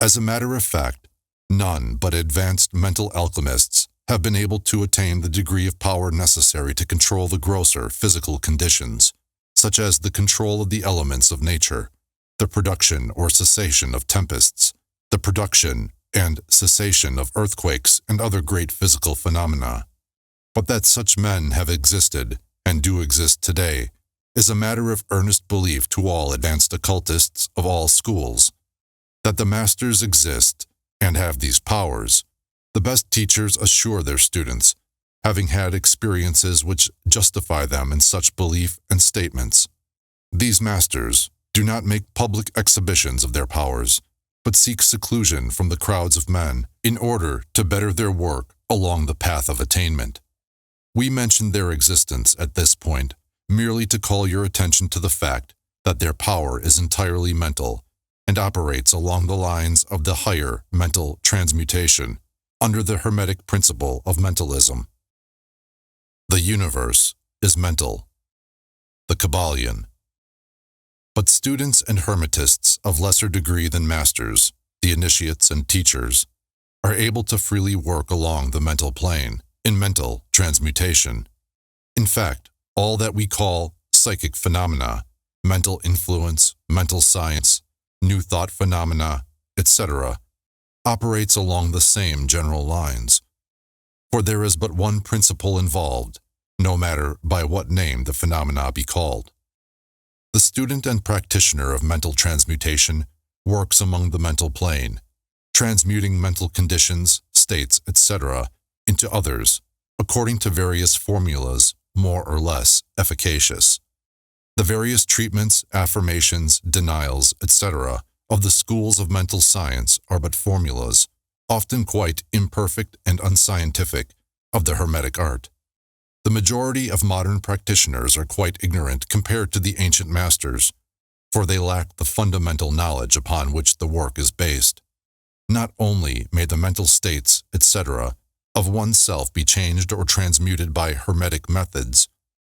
As a matter of fact, none but advanced mental alchemists have been able to attain the degree of power necessary to control the grosser physical conditions, such as the control of the elements of nature, the production or cessation of tempests, the production and cessation of earthquakes and other great physical phenomena. But that such men have existed, and do exist today, is a matter of earnest belief to all advanced occultists of all schools. That the masters exist and have these powers, the best teachers assure their students, having had experiences which justify them in such belief and statements. These masters do not make public exhibitions of their powers, but seek seclusion from the crowds of men in order to better their work along the path of attainment. We mention their existence at this point merely to call your attention to the fact that their power is entirely mental and operates along the lines of the higher mental transmutation under the Hermetic principle of mentalism. The universe is mental. The Kybalion. But students and hermetists of lesser degree than masters, the initiates and teachers, are able to freely work along the mental plane in mental transmutation. In fact, all that we call psychic phenomena, mental influence, mental science, new thought phenomena, etc., operates along the same general lines. For there is but one principle involved, no matter by what name the phenomena be called. The student and practitioner of mental transmutation works among the mental plane, transmuting mental conditions, states, etc., into others, according to various formulas, more or less efficacious. The various treatments, affirmations, denials, etc., of the schools of mental science are but formulas, often quite imperfect and unscientific, of the Hermetic art. The majority of modern practitioners are quite ignorant compared to the ancient masters, for they lack the fundamental knowledge upon which the work is based. Not only may the mental states, etc., of oneself be changed or transmuted by Hermetic methods,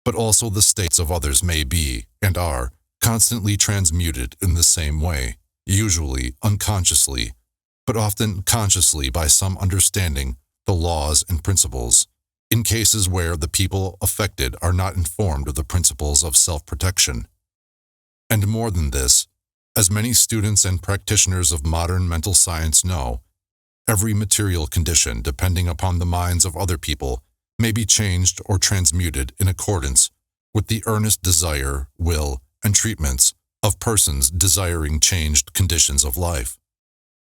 but also the states of others may be, and are, constantly transmuted in the same way, usually unconsciously, but often consciously by some understanding the laws and principles, in cases where the people affected are not informed of the principles of self-protection. And more than this, as many students and practitioners of modern mental science know, every material condition depending upon the minds of other people may be changed or transmuted in accordance with the earnest desire, will, and treatments of persons desiring changed conditions of life.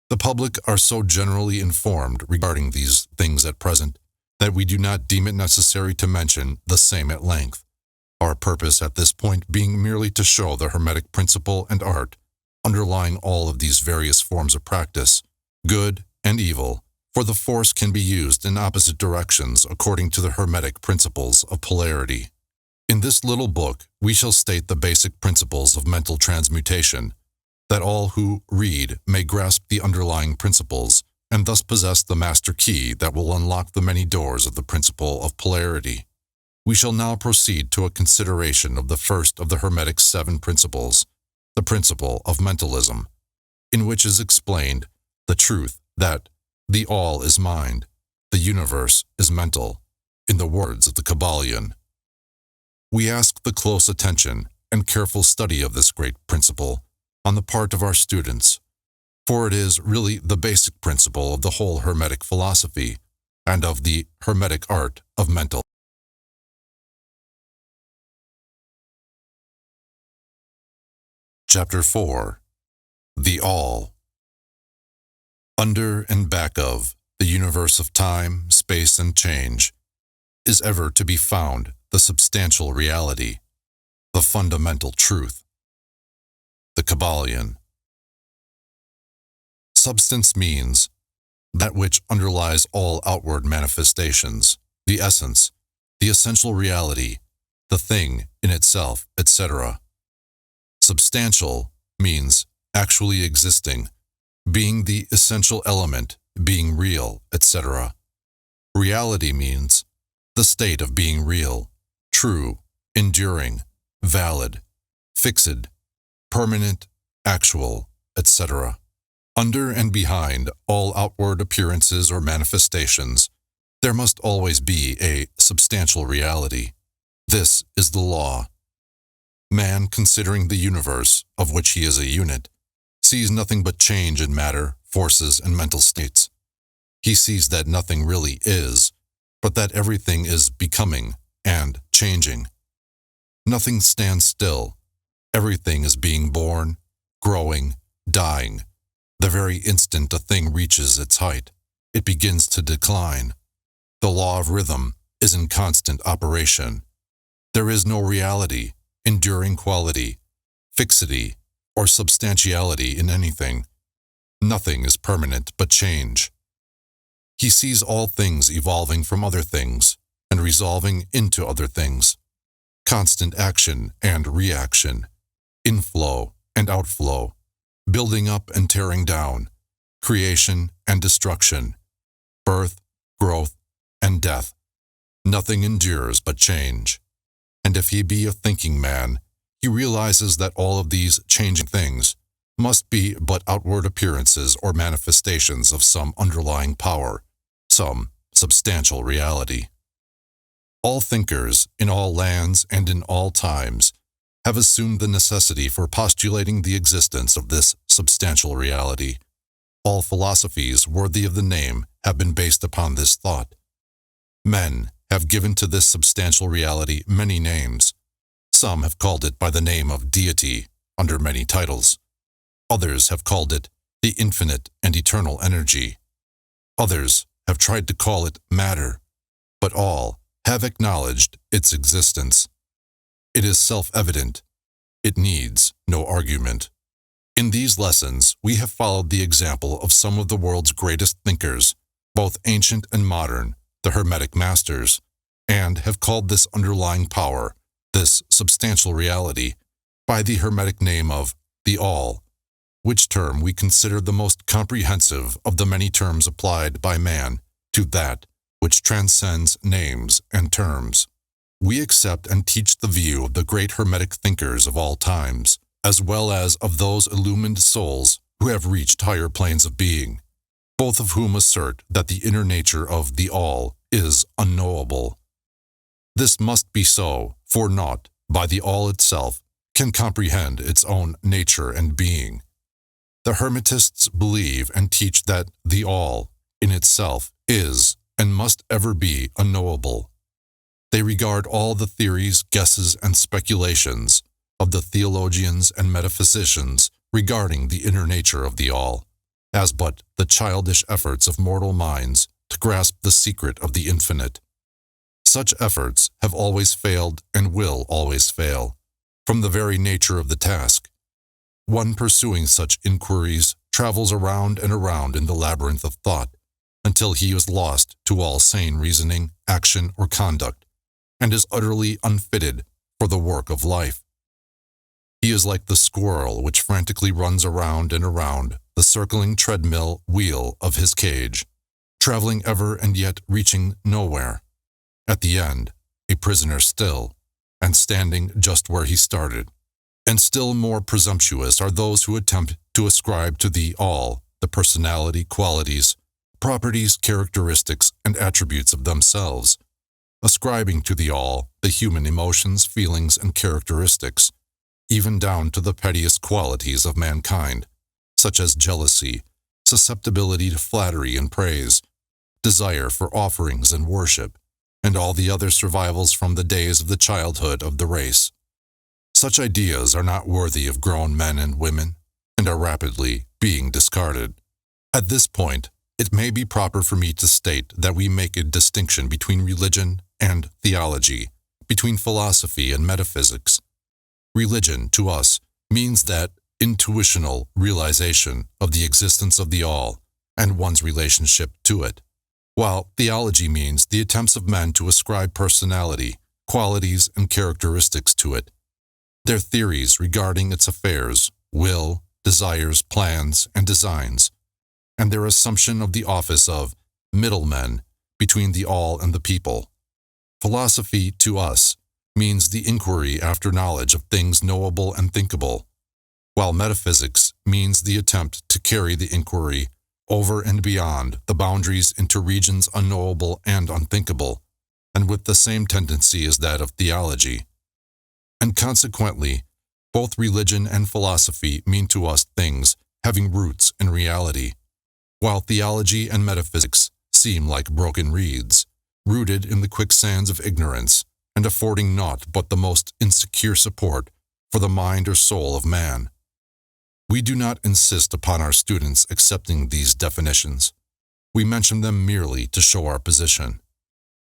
The public are so generally informed regarding these things at present that we do not deem it necessary to mention the same at length, our purpose at this point being merely to show the Hermetic principle and art underlying all of these various forms of practice, good and evil, for the force can be used in opposite directions according to the Hermetic principles of polarity. In this little book, we shall state the basic principles of mental transmutation, that all who read may grasp the underlying principles and thus possess the master key that will unlock the many doors of the principle of polarity. We shall now proceed to a consideration of the first of the Hermetic 7 principles, the principle of mentalism, in which is explained the truth that the all is mind, the universe is mental, in the words of the Kybalion. We ask the close attention and careful study of this great principle on the part of our students, for it is really the basic principle of the whole Hermetic philosophy and of the Hermetic art of mental. Chapter 4. The All. Under and back of the universe of time, space, and change, is ever to be found the substantial reality, the fundamental truth. The Kybalion. Substance means that which underlies all outward manifestations, the essence, the essential reality, the thing in itself, etc. Substantial means actually existing, being the essential element, being real, etc. Reality means the state of being real, true, enduring, valid, fixed, permanent, actual, etc. Under and behind all outward appearances or manifestations, there must always be a substantial reality. This is the law. Man, considering the universe, of which he is a unit, sees nothing but change in matter, forces, and mental states. He sees that nothing really is, but that everything is becoming and changing. Nothing stands still. Everything is being born, growing, dying. The very instant a thing reaches its height, it begins to decline. The law of rhythm is in constant operation. There is no reality, enduring quality, fixity, or substantiality in anything. Nothing is permanent but change. He sees all things evolving from other things and resolving into other things. Constant action and reaction, inflow and outflow, building up and tearing down, creation and destruction, birth, growth, and death. Nothing endures but change. And if he be a thinking man, he realizes that all of these changing things must be but outward appearances or manifestations of some underlying power, some substantial reality. All thinkers, in all lands and in all times, have assumed the necessity for postulating the existence of this substantial reality. All philosophies worthy of the name have been based upon this thought. Men have given to this substantial reality many names. Some have called it by the name of deity, under many titles. Others have called it the infinite and eternal energy. Others have tried to call it matter, but all have acknowledged its existence. It is self-evident. It needs no argument. In these lessons, we have followed the example of some of the world's greatest thinkers, both ancient and modern, the Hermetic masters, and have called this underlying power, this substantial reality, by the Hermetic name of the All, which term we consider the most comprehensive of the many terms applied by man to that which transcends names and terms. We accept and teach the view of the great Hermetic thinkers of all times, as well as of those illumined souls who have reached higher planes of being, both of whom assert that the inner nature of the All is unknowable. This must be so, for naught, by the All itself, can comprehend its own nature and being. The Hermetists believe and teach that the All, in itself, is and must ever be unknowable. They regard all the theories, guesses, and speculations of the theologians and metaphysicians regarding the inner nature of the All as but the childish efforts of mortal minds to grasp the secret of the infinite. Such efforts have always failed and will always fail, from the very nature of the task. One pursuing such inquiries travels around and around in the labyrinth of thought until he is lost to all sane reasoning, action, or conduct, and is utterly unfitted for the work of life. He is like the squirrel which frantically runs around and around the circling treadmill wheel of his cage, traveling ever and yet reaching nowhere. At the end, a prisoner still, and standing just where he started. And still more presumptuous are those who attempt to ascribe to the All the personality, qualities, properties, characteristics, and attributes of themselves, ascribing to the All the human emotions, feelings, and characteristics, even down to the pettiest qualities of mankind, such as jealousy, susceptibility to flattery and praise, desire for offerings and worship, and all the other survivals from the days of the childhood of the race. Such ideas are not worthy of grown men and women, and are rapidly being discarded. At this point, it may be proper for me to state that we make a distinction between religion and theology, between philosophy and metaphysics. Religion, to us, means that intuitional realization of the existence of the all and one's relationship to it, while theology means the attempts of men to ascribe personality, qualities, and characteristics to it, their theories regarding its affairs, will, desires, plans, and designs, and their assumption of the office of middlemen between the all and the people. Philosophy, to us, means the inquiry after knowledge of things knowable and thinkable, while metaphysics means the attempt to carry the inquiry over and beyond the boundaries into regions unknowable and unthinkable, and with the same tendency as that of theology. And consequently, both religion and philosophy mean to us things having roots in reality, while theology and metaphysics seem like broken reeds, rooted in the quicksands of ignorance, and affording naught but the most insecure support for the mind or soul of man. We do not insist upon our students accepting these definitions. We mention them merely to show our position.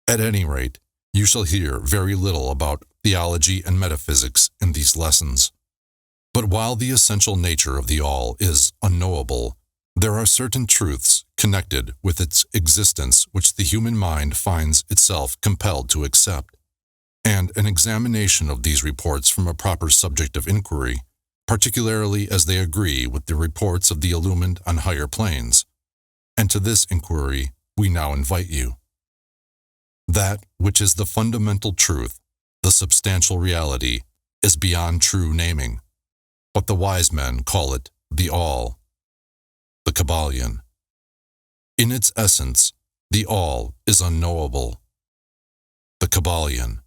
At any rate, you shall hear very little about theology and metaphysics in these lessons. But while the essential nature of the all is unknowable, there are certain truths connected with its existence which the human mind finds itself compelled to accept. And an examination of these reports from a proper subject of inquiry, particularly as they agree with the reports of the illumined on higher planes, and to this inquiry we now invite you. That which is the fundamental truth, the substantial reality, is beyond true naming, but the wise men call it the all, the Kybalion. In its essence, the all is unknowable, the Kybalion.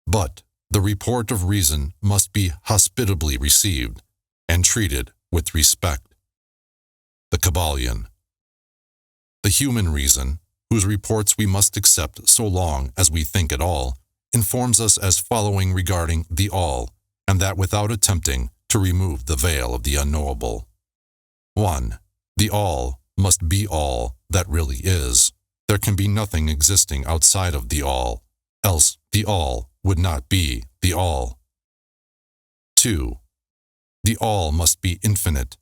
But the report of reason must be hospitably received and treated with respect, the Kybalion. The human reason, whose reports we must accept so long as we think at all, informs us as following regarding the all, and that without attempting to remove the veil of the unknowable. 1. The all must be all that really is. There can be nothing existing outside of the all, else the all would not be the all. 2. The all must be infinite,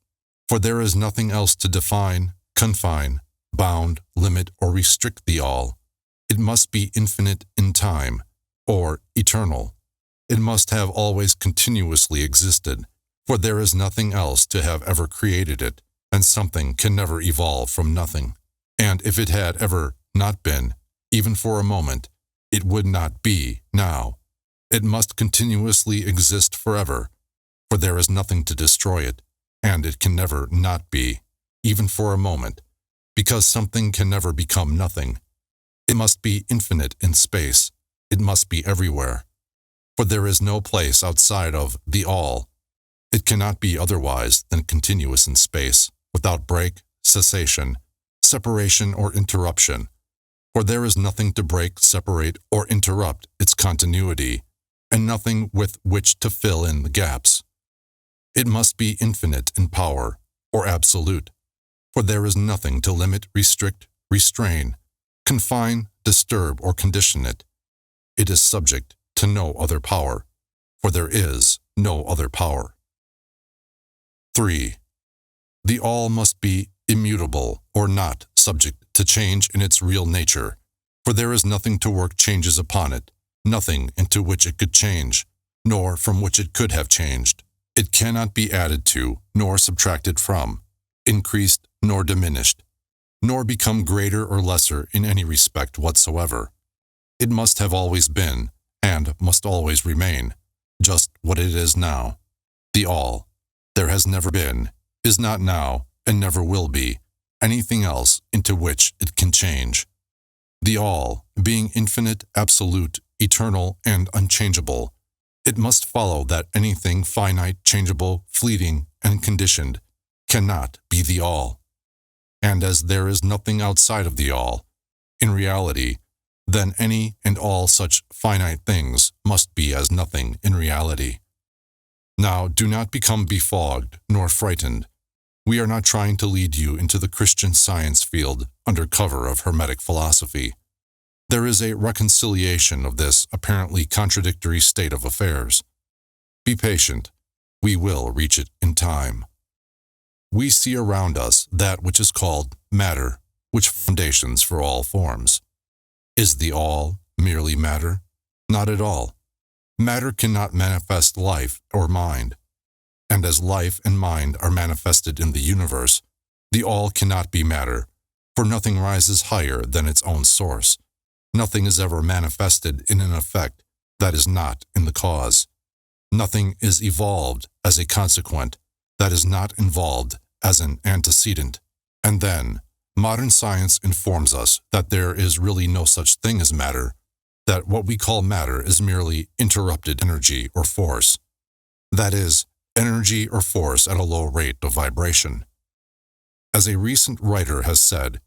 for there is nothing else to define, confine, bound, limit, or restrict the all. It must be infinite in time, or eternal. It must have always continuously existed, for there is nothing else to have ever created it, and something can never evolve from nothing. And if it had ever not been, even for a moment, it would not be now. It must continuously exist forever, for there is nothing to destroy it, and it can never not be, even for a moment, because something can never become nothing. It must be infinite in space. It must be everywhere, for there is no place outside of the all. It cannot be otherwise than continuous in space, without break, cessation, separation, or interruption, for there is nothing to break, separate, or interrupt its continuity, and nothing with which to fill in the gaps. It must be infinite in power, or absolute, for there is nothing to limit, restrict, restrain, confine, disturb, or condition it. It is subject to no other power, for there is no other power. 3. The all must be immutable, or not subject to change in its real nature, for there is nothing to work changes upon it, nothing into which it could change, nor from which it could have changed. It cannot be added to, nor subtracted from, increased nor diminished, nor become greater or lesser in any respect whatsoever. It must have always been, and must always remain, just what it is now. The all. There has never been, is not now, and never will be, anything else into which it can change. The all, being infinite, absolute, eternal, and unchangeable, it must follow that anything finite, changeable, fleeting, and conditioned cannot be the all. And as there is nothing outside of the all, in reality, then any and all such finite things must be as nothing in reality. Now, do not become befogged nor frightened. We are not trying to lead you into the Christian Science field under cover of Hermetic philosophy. there is a reconciliation of this apparently contradictory state of affairs. Be patient. We will reach it in time. We see around us that which is called matter, which foundations for all forms. Is the all merely matter? Not at all. Matter cannot manifest life or mind. And as life and mind are manifested in the universe, the all cannot be matter, for nothing rises higher than its own source. Nothing is ever manifested in an effect that is not in the cause. Nothing is evolved as a consequent that is not involved as an antecedent. And then, modern science informs us that there is really no such thing as matter, that what we call matter is merely interrupted energy or force. That is, energy or force at a low rate of vibration. As a recent writer has said,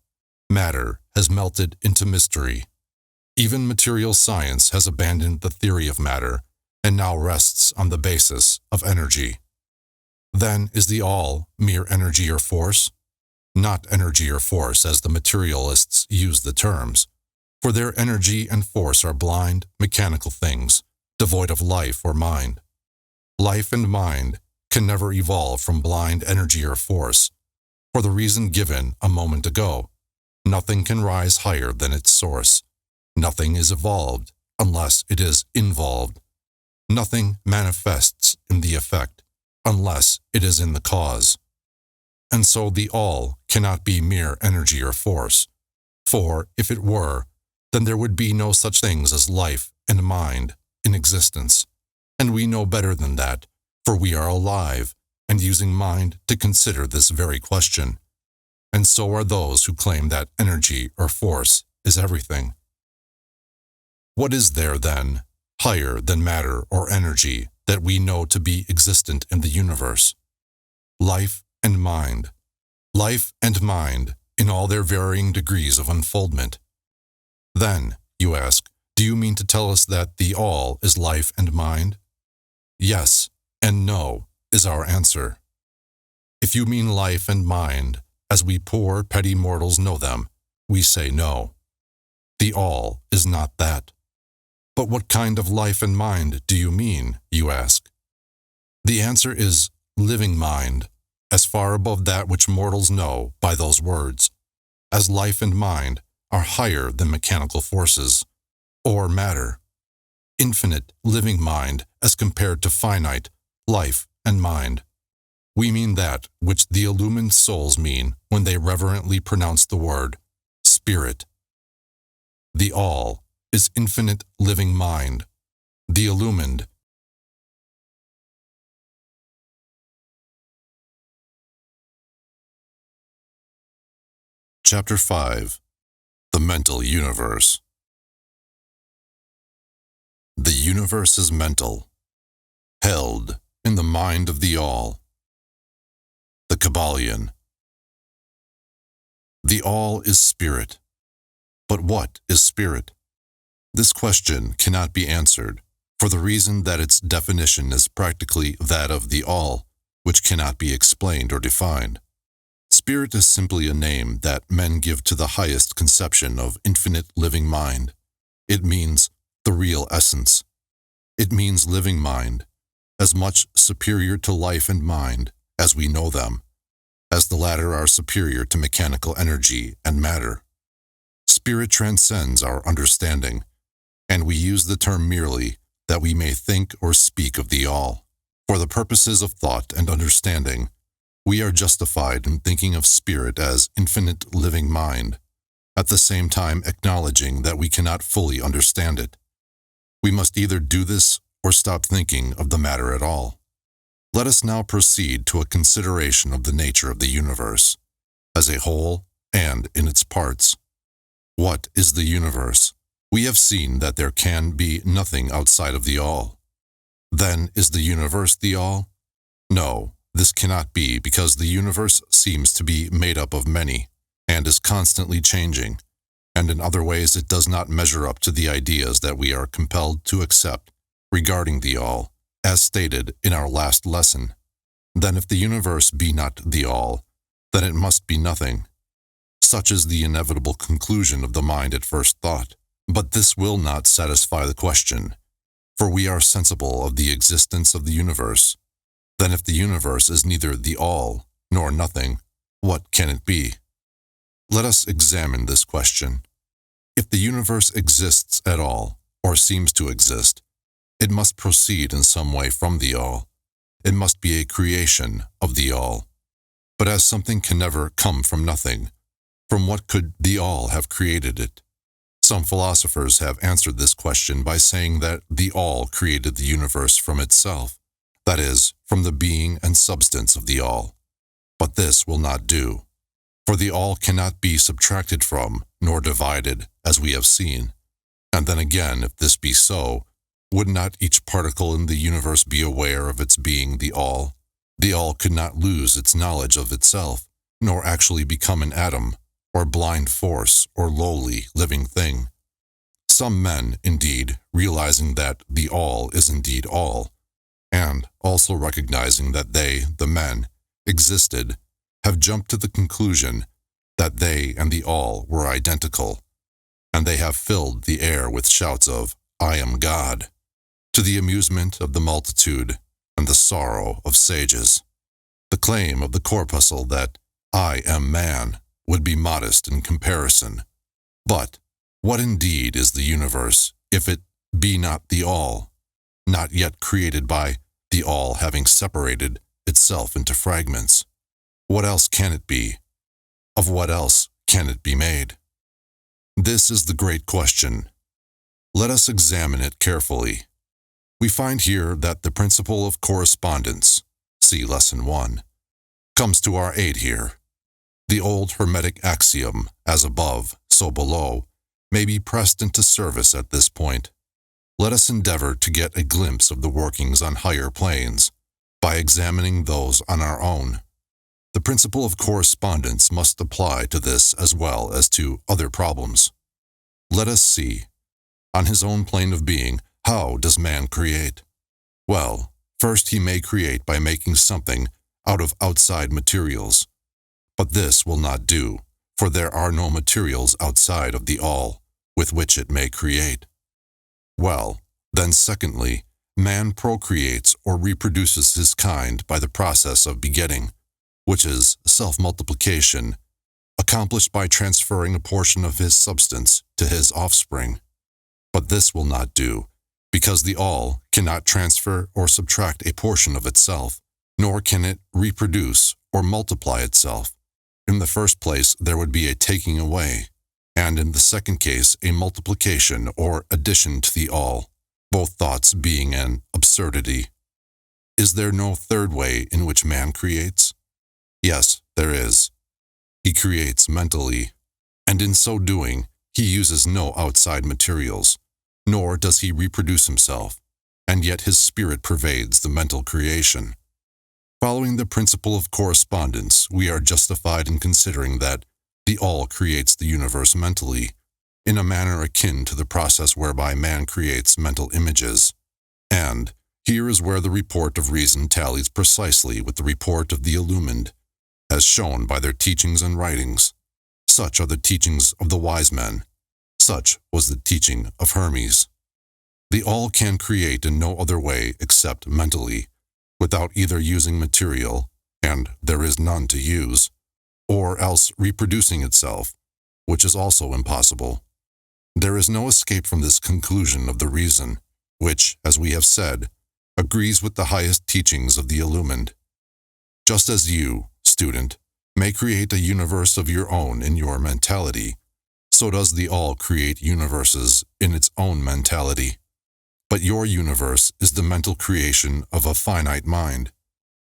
matter has melted into mystery. Even material science has abandoned the theory of matter and now rests on the basis of energy. Then is the all mere energy or force? Not energy or force as the materialists use the terms, for their energy and force are blind, mechanical things, devoid of life or mind. Life and mind can never evolve from blind energy or force, for the reason given a moment ago. Nothing can rise higher than its source. Nothing is evolved unless it is involved. Nothing manifests in the effect unless it is in the cause. And so the all cannot be mere energy or force, for if it were, then there would be no such things as life and mind in existence. And we know better than that, for we are alive and using mind to consider this very question. And so are those who claim that energy or force is everything. What is there, then, higher than matter or energy that we know to be existent in the universe? Life and mind. Life and mind in all their varying degrees of unfoldment. Then, you ask, do you mean to tell us that the all is life and mind? Yes and no is our answer. If you mean life and mind, as we poor petty mortals know them, we say no. The all is not that. But what kind of life and mind do you mean, you ask? The answer is living mind, as far above that which mortals know by those words, as life and mind are higher than mechanical forces, or matter. Infinite living mind as compared to finite life and mind. We mean that which the illumined souls mean when they reverently pronounce the word spirit. The all is infinite living mind. The illumined Chapter 5. The Mental Universe. The universe is mental, held in the mind of the all. The Kybalion. The all is spirit. But what is spirit? This question cannot be answered, for the reason that its definition is practically that of the all, which cannot be explained or defined. Spirit is simply a name that men give to the highest conception of infinite living mind. It means the real essence. It means living mind, as much superior to life and mind as we know them, as the latter are superior to mechanical energy and matter. Spirit transcends our understanding, and we use the term merely that we may think or speak of the all. For the purposes of thought and understanding, we are justified in thinking of spirit as infinite living mind, at the same time acknowledging that we cannot fully understand it. We must either do this or stop thinking of the matter at all. Let us now proceed to a consideration of the nature of the universe, as a whole and in its parts. What is the universe? We have seen that there can be nothing outside of the all. Then is the universe the all? No, this cannot be, because the universe seems to be made up of many, and is constantly changing, and in other ways it does not measure up to the ideas that we are compelled to accept regarding the all, as stated in our last lesson. Then if the universe be not the all, then it must be nothing. Such is the inevitable conclusion of the mind at first thought. But this will not satisfy the question, for we are sensible of the existence of the universe. Then if the universe is neither the all nor nothing, what can it be? Let us examine this question. If the universe exists at all, or seems to exist, it must proceed in some way from the all. It must be a creation of the all. But as something can never come from nothing, from what could the all have created it? Some philosophers have answered this question by saying that the all created the universe from itself, that is, from the being and substance of the all. But this will not do, for the all cannot be subtracted from, nor divided, as we have seen. And then again, if this be so, would not each particle in the universe be aware of its being the all? The all could not lose its knowledge of itself, nor actually become an atom, or blind force, or lowly living thing. Some men, indeed, realizing that the all is indeed all, and also recognizing that they, the men, existed, have jumped to the conclusion that they and the all were identical, and they have filled the air with shouts of, "I am God," to the amusement of the multitude and the sorrow of sages. The claim of the corpuscle that "I am man" would be modest in comparison. But what indeed is the universe if it be not the all, not yet created by the all having separated itself into fragments? What else can it be? Of what else can it be made? This is the great question. Let us examine it carefully. We find here that the principle of correspondence, see Lesson 1, comes to our aid here. The old Hermetic axiom, as above, so below, may be pressed into service at this point. Let us endeavor to get a glimpse of the workings on higher planes by examining those on our own. The principle of correspondence must apply to this as well as to other problems. Let us see, on his own plane of being, how does man create? Well, first he may create by making something out of outside materials. But this will not do, for there are no materials outside of the all with which it may create. Well, then secondly, man procreates or reproduces his kind by the process of begetting, which is self-multiplication, accomplished by transferring a portion of his substance to his offspring. But this will not do, because the all cannot transfer or subtract a portion of itself, nor can it reproduce or multiply itself. In the first place, there would be a taking away, and in the second case, a multiplication or addition to the all, both thoughts being an absurdity. Is there no third way in which man creates? Yes, there is. He creates mentally, and in so doing, he uses no outside materials, nor does he reproduce himself, and yet his spirit pervades the mental creation. Following the principle of correspondence, we are justified in considering that the all creates the universe mentally, in a manner akin to the process whereby man creates mental images. And here is where the report of reason tallies precisely with the report of the illumined, as shown by their teachings and writings. Such are the teachings of the wise men. Such was the teaching of Hermes. The all can create in no other way except mentally, without either using material, and there is none to use, or else reproducing itself, which is also impossible. There is no escape from this conclusion of the reason, which, as we have said, agrees with the highest teachings of the illumined. Just as you, student, may create a universe of your own in your mentality, so does the all create universes in its own mentality. But your universe is the mental creation of a finite mind,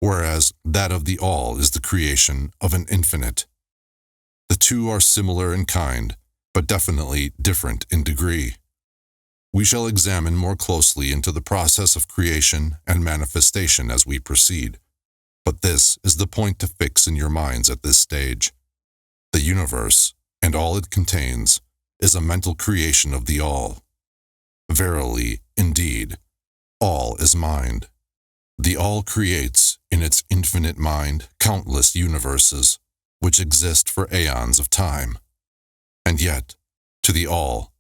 whereas that of the all is the creation of an infinite. The two are similar in kind, but definitely different in degree. We shall examine more closely into the process of creation and manifestation as we proceed, but this is the point to fix in your minds at this stage. The universe, and all it contains, is a mental creation of the all. Verily, indeed, all is mind. The all creates, in its infinite mind, countless universes, which exist for aeons of time. And yet, to the all,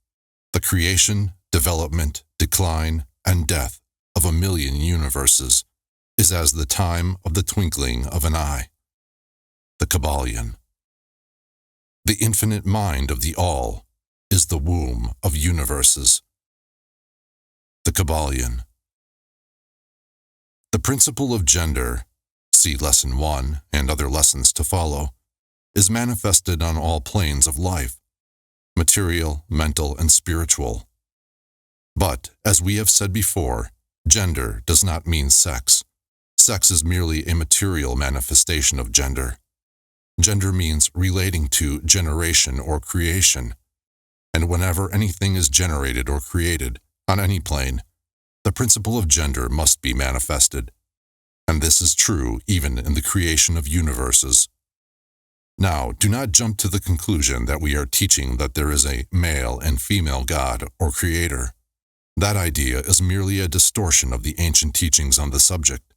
the The creation, development, decline, and death of a million universes is as the time of the twinkling of an eye. The Kybalion. The infinite mind of the All is the womb of universes. The Kybalion. The principle of gender, see Lesson 1 and other lessons to follow, is manifested on all planes of life, material, mental, and spiritual. But, as we have said before, gender does not mean sex. Sex is merely a material manifestation of gender. Gender means relating to generation or creation, and whenever anything is generated or created, on any plane, the principle of gender must be manifested, and this is true even in the creation of universes. Now, do not jump to the conclusion that we are teaching that there is a male and female God or creator. That idea is merely a distortion of the ancient teachings on the subject.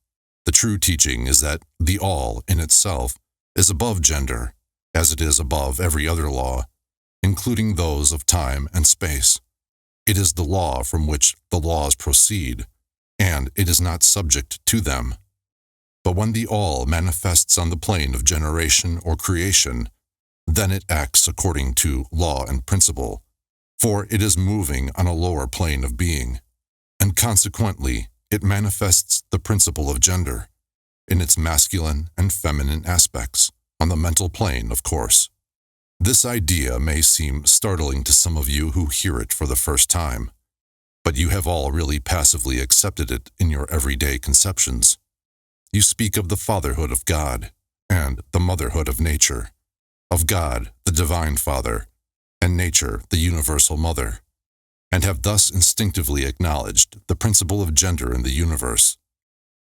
The true teaching is that the All in itself is above gender, as it is above every other law, including those of time and space. It is the law from which the laws proceed, and it is not subject to them. But when the All manifests on the plane of generation or creation, then it acts according to law and principle, for it is moving on a lower plane of being, and consequently it manifests the principle of gender, in its masculine and feminine aspects, on the mental plane, of course. This idea may seem startling to some of you who hear it for the first time, but you have all really passively accepted it in your everyday conceptions. You speak of the fatherhood of God and the motherhood of nature, of God, the divine Father, and nature, the universal mother, and have thus instinctively acknowledged the principle of gender in the universe.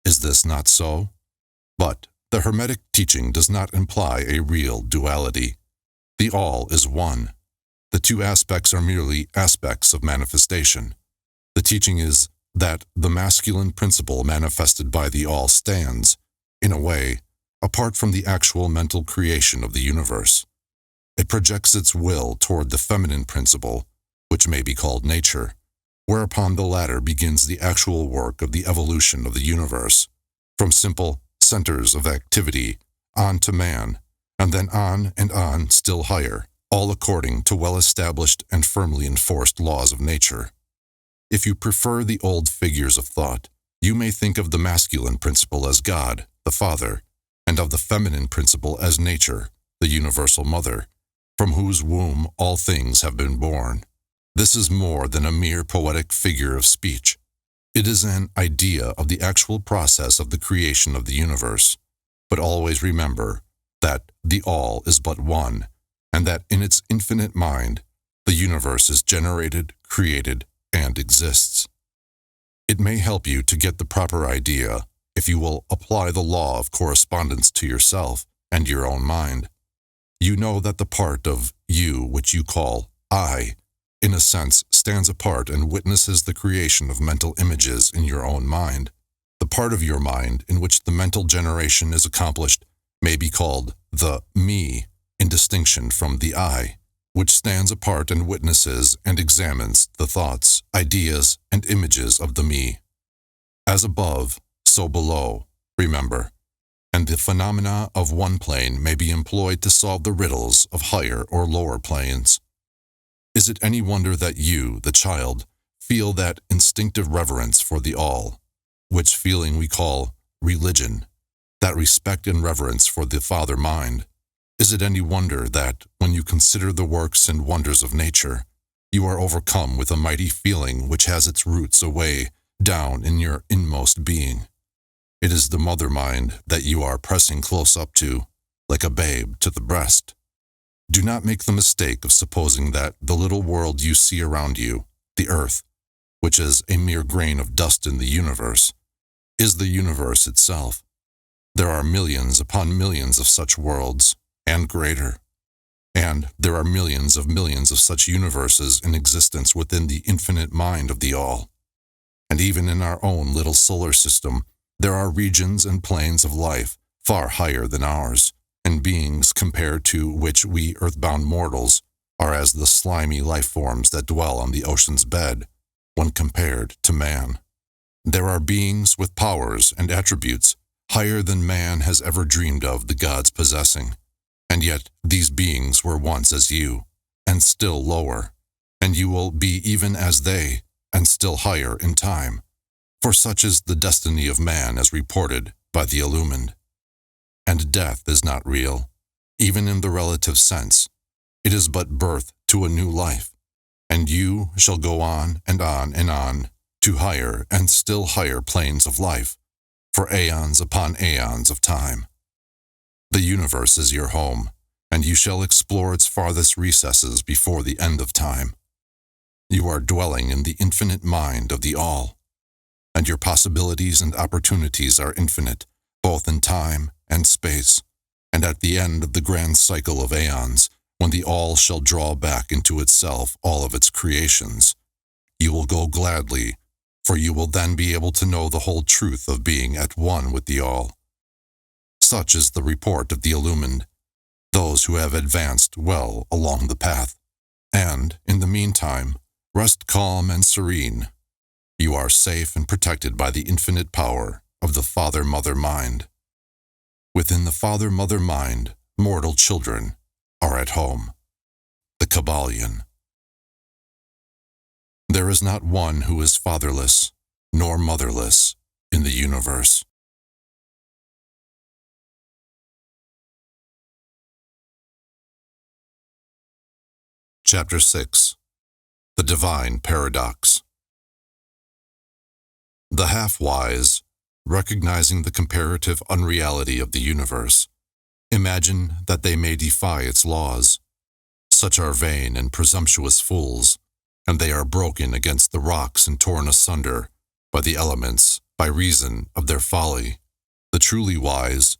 Is this not so? But the Hermetic teaching does not imply a real duality. The All is one. The two aspects are merely aspects of manifestation. The teaching is that the masculine principle manifested by the All stands, in a way, apart from the actual mental creation of the universe. It projects its will toward the feminine principle, which may be called nature, whereupon the latter begins the actual work of the evolution of the universe, from simple centers of activity on to man, and then on and on still higher, all according to well-established and firmly enforced laws of nature. If you prefer the old figures of thought, you may think of the masculine principle as God, the Father, and of the feminine principle as nature, the universal mother, from whose womb all things have been born. This is more than a mere poetic figure of speech. It is an idea of the actual process of the creation of the universe. But always remember that the All is but one, and that in its infinite mind, the universe is generated, created, and exists. It may help you to get the proper idea if you will apply the law of correspondence to yourself and your own mind. You know that the part of you which you call I, in a sense, stands apart and witnesses the creation of mental images in your own mind. The part of your mind in which the mental generation is accomplished may be called the me, in distinction from the I, which stands apart and witnesses and examines the thoughts, ideas, and images of the me. As above, so below, remember, and the phenomena of one plane may be employed to solve the riddles of higher or lower planes. Is it any wonder that you, the child, feel that instinctive reverence for the All, which feeling we call religion, that respect and reverence for the Father Mind? Is it any wonder that, when you consider the works and wonders of nature, you are overcome with a mighty feeling which has its roots away down in your inmost being? It is the mother mind that you are pressing close up to, like a babe to the breast. Do not make the mistake of supposing that the little world you see around you, the earth, which is a mere grain of dust in the universe, is the universe itself. There are millions upon millions of such worlds, and greater. And there are millions of such universes in existence within the infinite mind of the All. And even in our own little solar system, there are regions and planes of life far higher than ours, and beings compared to which we earthbound mortals are as the slimy life forms that dwell on the ocean's bed when compared to man. There are beings with powers and attributes higher than man has ever dreamed of the gods possessing, and yet these beings were once as you, and still lower, and you will be even as they, and still higher in time, for such is the destiny of man as reported by the illumined. And death is not real, even in the relative sense. It is but birth to a new life, and you shall go on and on and on to higher and still higher planes of life, for aeons upon aeons of time. The universe is your home, and you shall explore its farthest recesses before the end of time. You are dwelling in the infinite mind of the All, and your possibilities and opportunities are infinite, both in time and space, and at the end of the grand cycle of aeons, when the All shall draw back into itself all of its creations, you will go gladly, for you will then be able to know the whole truth of being at one with the All. Such is the report of the illumined, those who have advanced well along the path, and, in the meantime, rest calm and serene. You are safe and protected by the infinite power of the Father-Mother mind. Within the Father-Mother mind, mortal children are at home. The Kybalion. There is not one who is fatherless nor motherless in the universe. Chapter 6. The Divine Paradox. The half-wise, recognizing the comparative unreality of the universe, imagine that they may defy its laws. Such are vain and presumptuous fools, and they are broken against the rocks and torn asunder by the elements by reason of their folly. The truly wise,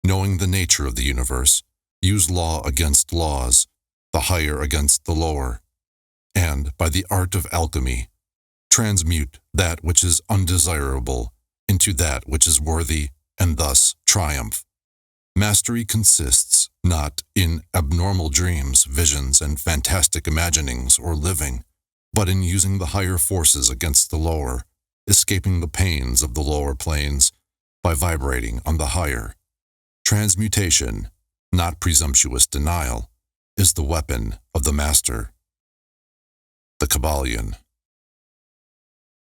knowing the nature of the universe, use law against laws, the higher against the lower, and, by the art of alchemy, transmute that which is undesirable into that which is worthy, and thus triumph. Mastery consists not in abnormal dreams, visions, and fantastic imaginings or living, but in using the higher forces against the lower, escaping the pains of the lower planes by vibrating on the higher. Transmutation, not presumptuous denial, is the weapon of the master. The Kybalion.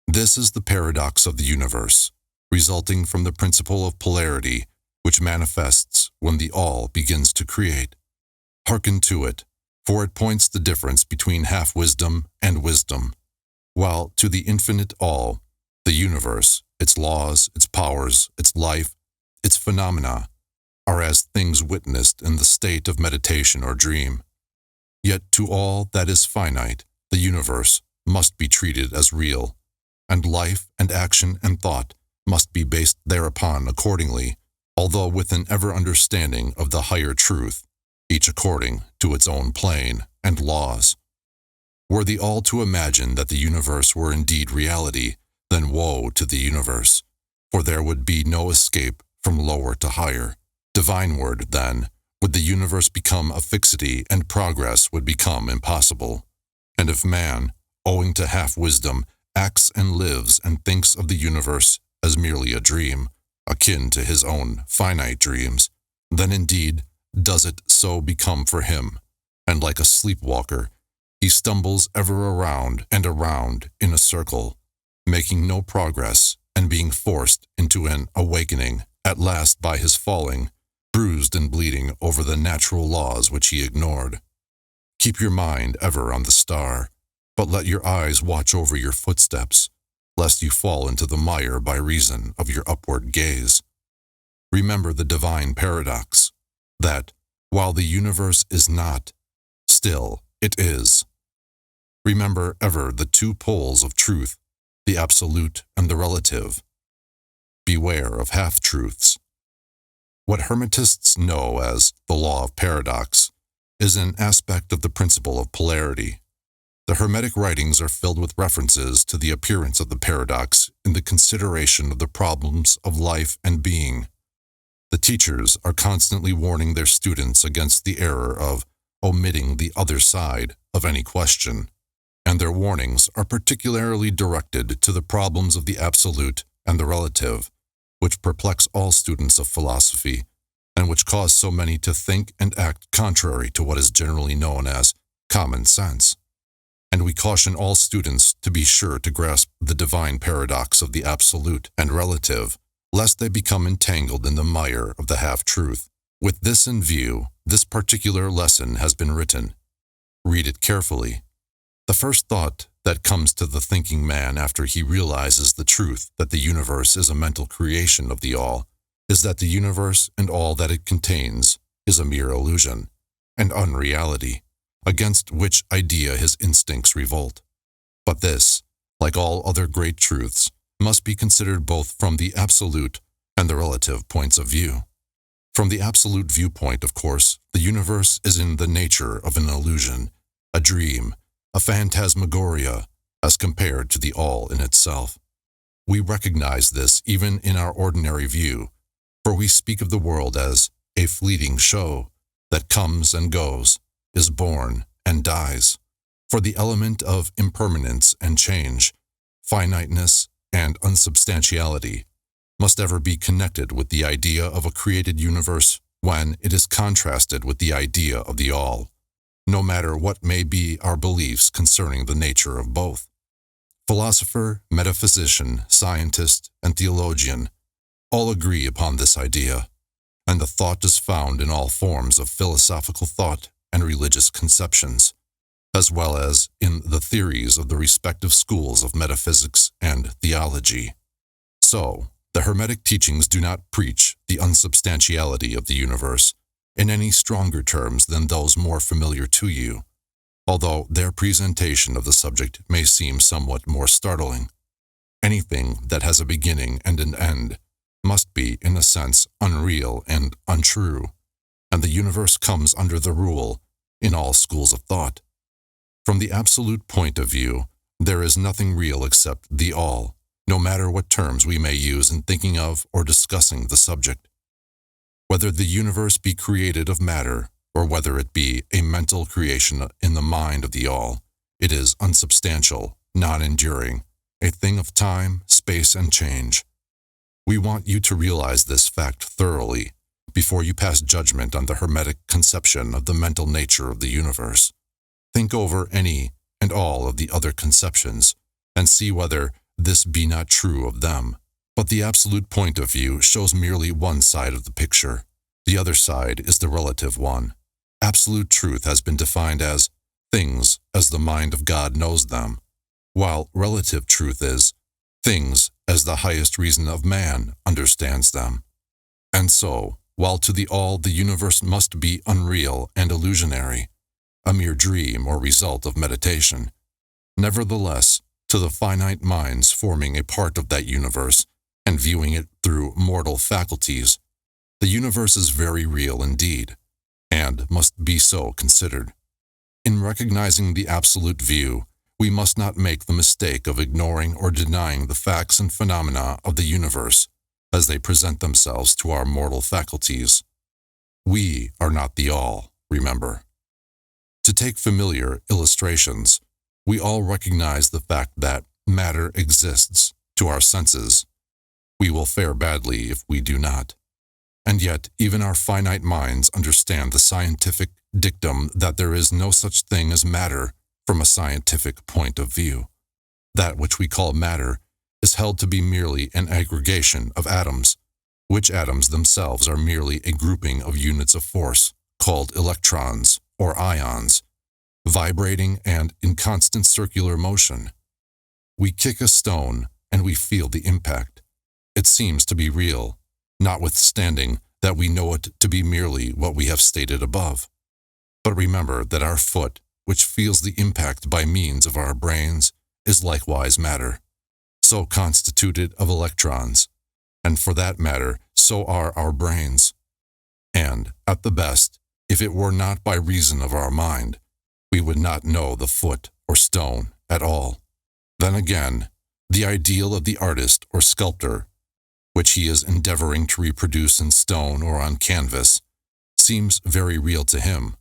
This is the paradox of the universe, resulting from the principle of polarity which manifests when the All begins to create. Hearken to it, for it points the difference between half-wisdom and wisdom, while to the infinite All, the universe, its laws, its powers, its life, its phenomena, are as things witnessed in the state of meditation or dream. Yet to all that is finite, the universe must be treated as real, and life and action and thought must be based thereupon accordingly, although with an ever-understanding of the higher truth, each according to its own plane and laws. Were the All to imagine that the universe were indeed reality, then woe to the universe, for there would be no escape from lower to higher. Divineward, then, would the universe become a fixity and progress would become impossible. And if man, owing to half-wisdom, acts and lives and thinks of the universe as merely a dream, akin to his own finite dreams, then indeed does it so become for him, and like a sleepwalker, he stumbles ever around and around in a circle, making no progress and being forced into an awakening, at last by his falling, bruised and bleeding over the natural laws which he ignored. Keep your mind ever on the star, but let your eyes watch over your footsteps, lest you fall into the mire by reason of your upward gaze. Remember the divine paradox, that, while the universe is not, still it is. Remember ever the two poles of truth, the absolute and the relative. Beware of half-truths. What Hermetists know as the law of paradox is an aspect of the principle of polarity. The Hermetic writings are filled with references to the appearance of the paradox in the consideration of the problems of life and being. The teachers are constantly warning their students against the error of omitting the other side of any question, and their warnings are particularly directed to the problems of the absolute and the relative, which perplex all students of philosophy, and which cause so many to think and act contrary to what is generally known as common sense. And we caution all students to be sure to grasp the divine paradox of the absolute and relative, lest they become entangled in the mire of the half-truth. With this in view, this particular lesson has been written. Read it carefully. The first thought that comes to the thinking man after he realizes the truth that the universe is a mental creation of the all is that the universe and all that it contains is a mere illusion, an unreality, against which idea his instincts revolt. But this, like all other great truths, must be considered both from the absolute and the relative points of view. From the absolute viewpoint, of course, the universe is in the nature of an illusion, a dream, a phantasmagoria, as compared to the all in itself. We recognize this even in our ordinary view, for we speak of the world as a fleeting show that comes and goes, is born and dies. For the element of impermanence and change, finiteness and unsubstantiality, must ever be connected with the idea of a created universe when it is contrasted with the idea of the all, no matter what may be our beliefs concerning the nature of both. Philosopher, metaphysician, scientist, and theologian all agree upon this idea, and the thought is found in all forms of philosophical thought and religious conceptions, as well as in the theories of the respective schools of metaphysics and theology. So, the Hermetic teachings do not preach the unsubstantiality of the universe in any stronger terms than those more familiar to you, although their presentation of the subject may seem somewhat more startling. Anything that has a beginning and an end must be, in a sense, unreal and untrue, and the universe comes under the rule in all schools of thought. From the absolute point of view, there is nothing real except the all, no matter what terms we may use in thinking of or discussing the subject. Whether the universe be created of matter, or whether it be a mental creation in the mind of the all, it is unsubstantial, non-enduring, a thing of time, space, and change. We want you to realize this fact thoroughly before you pass judgment on the Hermetic conception of the mental nature of the universe. Think over any and all of the other conceptions, and see whether this be not true of them. But the absolute point of view shows merely one side of the picture. The other side is the relative one. Absolute truth has been defined as things as the mind of God knows them, while relative truth is things as the highest reason of man understands them. And so, while to the all the universe must be unreal and illusionary, a mere dream or result of meditation, nevertheless, to the finite minds forming a part of that universe and viewing it through mortal faculties, the universe is very real indeed, and must be so considered. In recognizing the absolute view, we must not make the mistake of ignoring or denying the facts and phenomena of the universe as they present themselves to our mortal faculties. We are not the all, remember. To take familiar illustrations, we all recognize the fact that matter exists to our senses. We will fare badly if we do not. And yet, even our finite minds understand the scientific dictum that there is no such thing as matter from a scientific point of view. That which we call matter is held to be merely an aggregation of atoms, which atoms themselves are merely a grouping of units of force, called electrons or ions, vibrating and in constant circular motion. We kick a stone and we feel the impact. It seems to be real, notwithstanding that we know it to be merely what we have stated above. But remember that our foot, which feels the impact by means of our brains, is likewise matter, so constituted of electrons, and for that matter, so are our brains. And, at the best, if it were not by reason of our mind, we would not know the foot or stone at all. Then again, the ideal of the artist or sculptor, which he is endeavoring to reproduce in stone or on canvas, seems very real to him.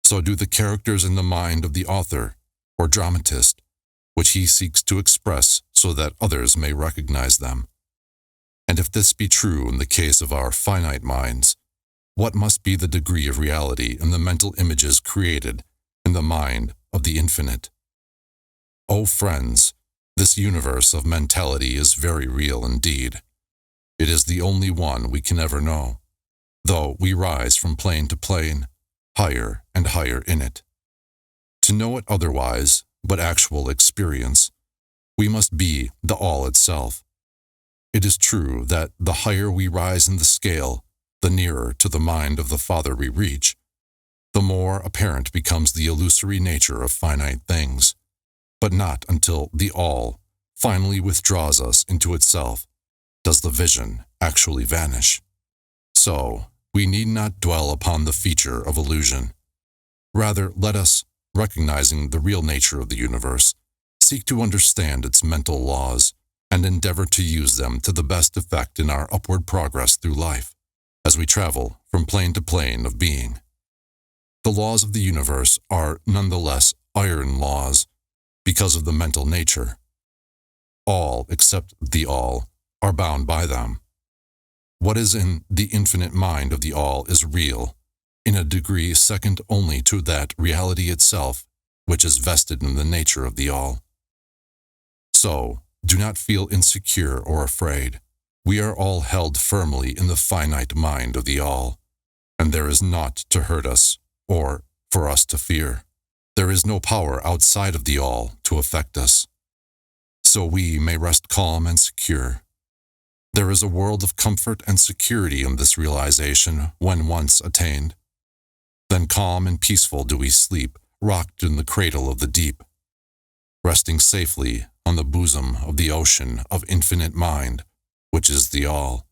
So do the characters in the mind of the author or dramatist, which he seeks to express so that others may recognize them. And if this be true in the case of our finite minds, what must be the degree of reality in the mental images created in the mind of the infinite? O friends, this universe of mentality is very real indeed. It is the only one we can ever know, though we rise from plane to plane, higher and higher in it. To know it otherwise, but actual experience, we must be the all itself. It is true that the higher we rise in the scale, the nearer to the mind of the Father we reach, the more apparent becomes the illusory nature of finite things, but not until the all finally withdraws us into itself does the vision actually vanish. So, we need not dwell upon the feature of illusion. Rather, let us, recognizing the real nature of the universe, seek to understand its mental laws and endeavor to use them to the best effect in our upward progress through life, as we travel from plane to plane of being. The laws of the universe are nonetheless iron laws because of the mental nature. All except the all are bound by them. What is in the infinite mind of the all is real, in a degree second only to that reality itself, which is vested in the nature of the all. So, do not feel insecure or afraid. We are all held firmly in the finite mind of the all, and there is naught to hurt us or for us to fear. There is no power outside of the all to affect us. So we may rest calm and secure. There is a world of comfort and security in this realization when once attained. Then calm and peaceful do we sleep, rocked in the cradle of the deep, resting safely on the bosom of the ocean of infinite mind, which is the all.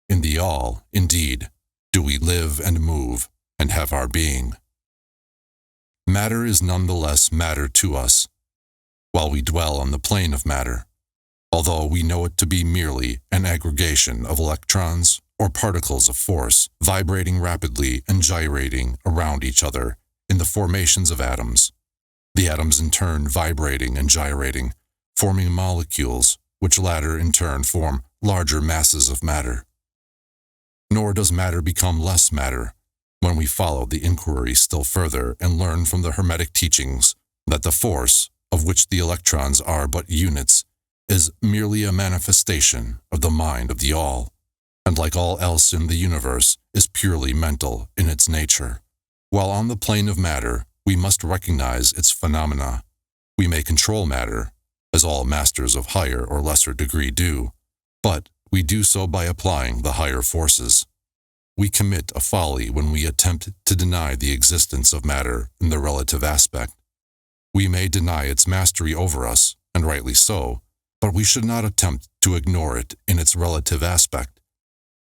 In the all, indeed, do we live and move and have our being. Matter is nonetheless matter to us, while we dwell on the plane of matter, although we know it to be merely an aggregation of electrons or particles of force vibrating rapidly and gyrating around each other in the formations of atoms, the atoms in turn vibrating and gyrating, forming molecules, which latter in turn form larger masses of matter. Nor does matter become less matter when we follow the inquiry still further and learn from the Hermetic teachings that the force, of which the electrons are but units, is merely a manifestation of the mind of the all, and like all else in the universe, is purely mental in its nature. While on the plane of matter, we must recognize its phenomena. We may control matter, as all masters of higher or lesser degree do, but we do so by applying the higher forces. We commit a folly when we attempt to deny the existence of matter in the relative aspect. We may deny its mastery over us, and rightly so, but we should not attempt to ignore it in its relative aspect,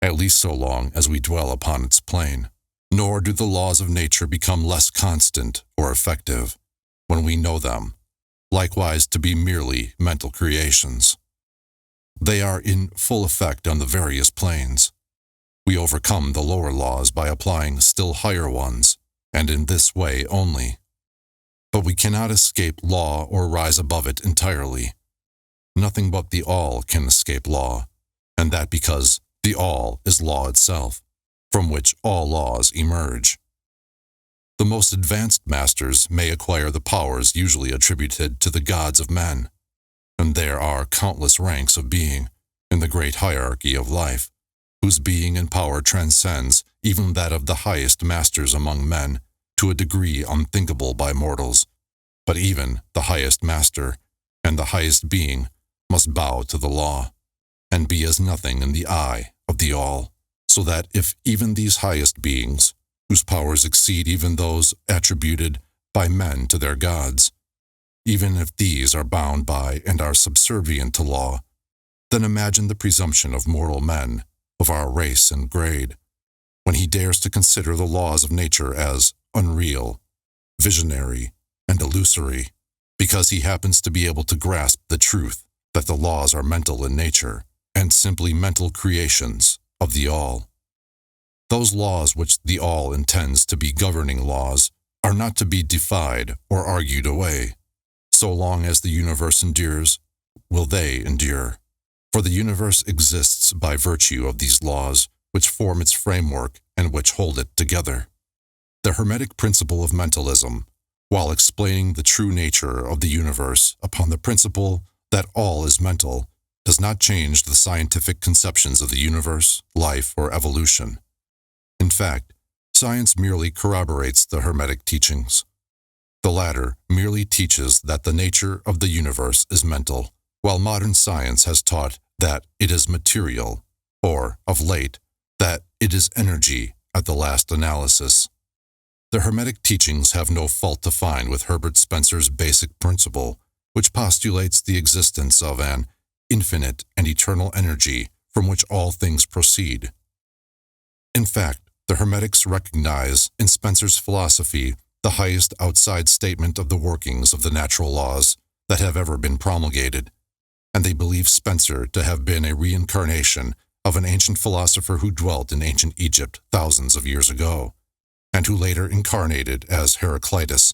at least so long as we dwell upon its plane. Nor do the laws of nature become less constant or effective when we know them, likewise to be merely mental creations. They are in full effect on the various planes. We overcome the lower laws by applying still higher ones, and in this way only. But we cannot escape law or rise above it entirely. Nothing but the all can escape law, and that because the all is law itself, from which all laws emerge. The most advanced masters may acquire the powers usually attributed to the gods of men, and there are countless ranks of being in the great hierarchy of life, whose being and power transcends even that of the highest masters among men to a degree unthinkable by mortals. But even the highest master and the highest being must bow to the law, and be as nothing in the eye of the all, so that if even these highest beings, whose powers exceed even those attributed by men to their gods, even if these are bound by and are subservient to law, then imagine the presumption of mortal men of our race and grade, when he dares to consider the laws of nature as unreal, visionary, and illusory, because he happens to be able to grasp the truth that the laws are mental in nature and simply mental creations of the all. Those laws which the all intends to be governing laws are not to be defied or argued away. So long as the universe endures, will they endure. For the universe exists by virtue of these laws, which form its framework and which hold it together. The Hermetic principle of mentalism, while explaining the true nature of the universe upon the principle that all is mental, does not change the scientific conceptions of the universe, life, or evolution. In fact, science merely corroborates the Hermetic teachings. The latter merely teaches that the nature of the universe is mental, while modern science has taught that it is material, or, of late, that it is energy at the last analysis. The Hermetic teachings have no fault to find with Herbert Spencer's basic principle, which postulates the existence of an infinite and eternal energy from which all things proceed. In fact, the Hermetics recognize in Spencer's philosophy the highest outside statement of the workings of the natural laws that have ever been promulgated, and they believe Spencer to have been a reincarnation of an ancient philosopher who dwelt in ancient Egypt thousands of years ago, and who later incarnated as Heraclitus,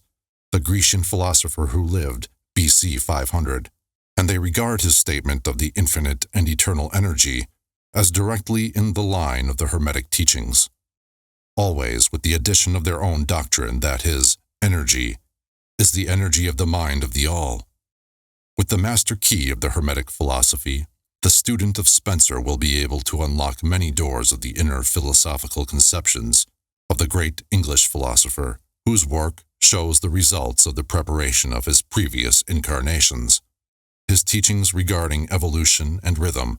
the Grecian philosopher who lived BC 500, and they regard his statement of the infinite and eternal energy as directly in the line of the Hermetic teachings, always with the addition of their own doctrine that his energy is the energy of the mind of the all. With the master key of the Hermetic philosophy, the student of Spencer will be able to unlock many doors of the inner philosophical conceptions of the great English philosopher, whose work shows the results of the preparation of his previous incarnations. His teachings regarding evolution and rhythm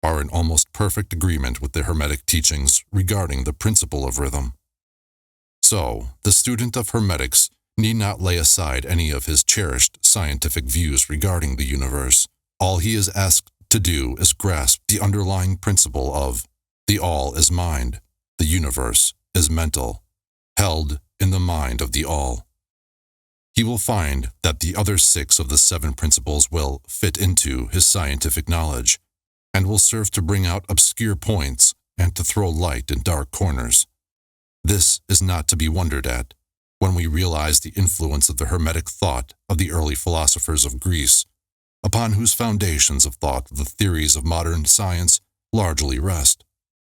are in almost perfect agreement with the Hermetic teachings regarding the principle of rhythm. So, the student of Hermetics need not lay aside any of his cherished scientific views regarding the universe. All he is asked to do is grasp the underlying principle of the all is mind, the universe is mental, held in the mind of the all. He will find that the other 6 of the 7 principles will fit into his scientific knowledge, and will serve to bring out obscure points and to throw light in dark corners. This is not to be wondered at when we realize the influence of the Hermetic thought of the early philosophers of Greece, upon whose foundations of thought the theories of modern science largely rest.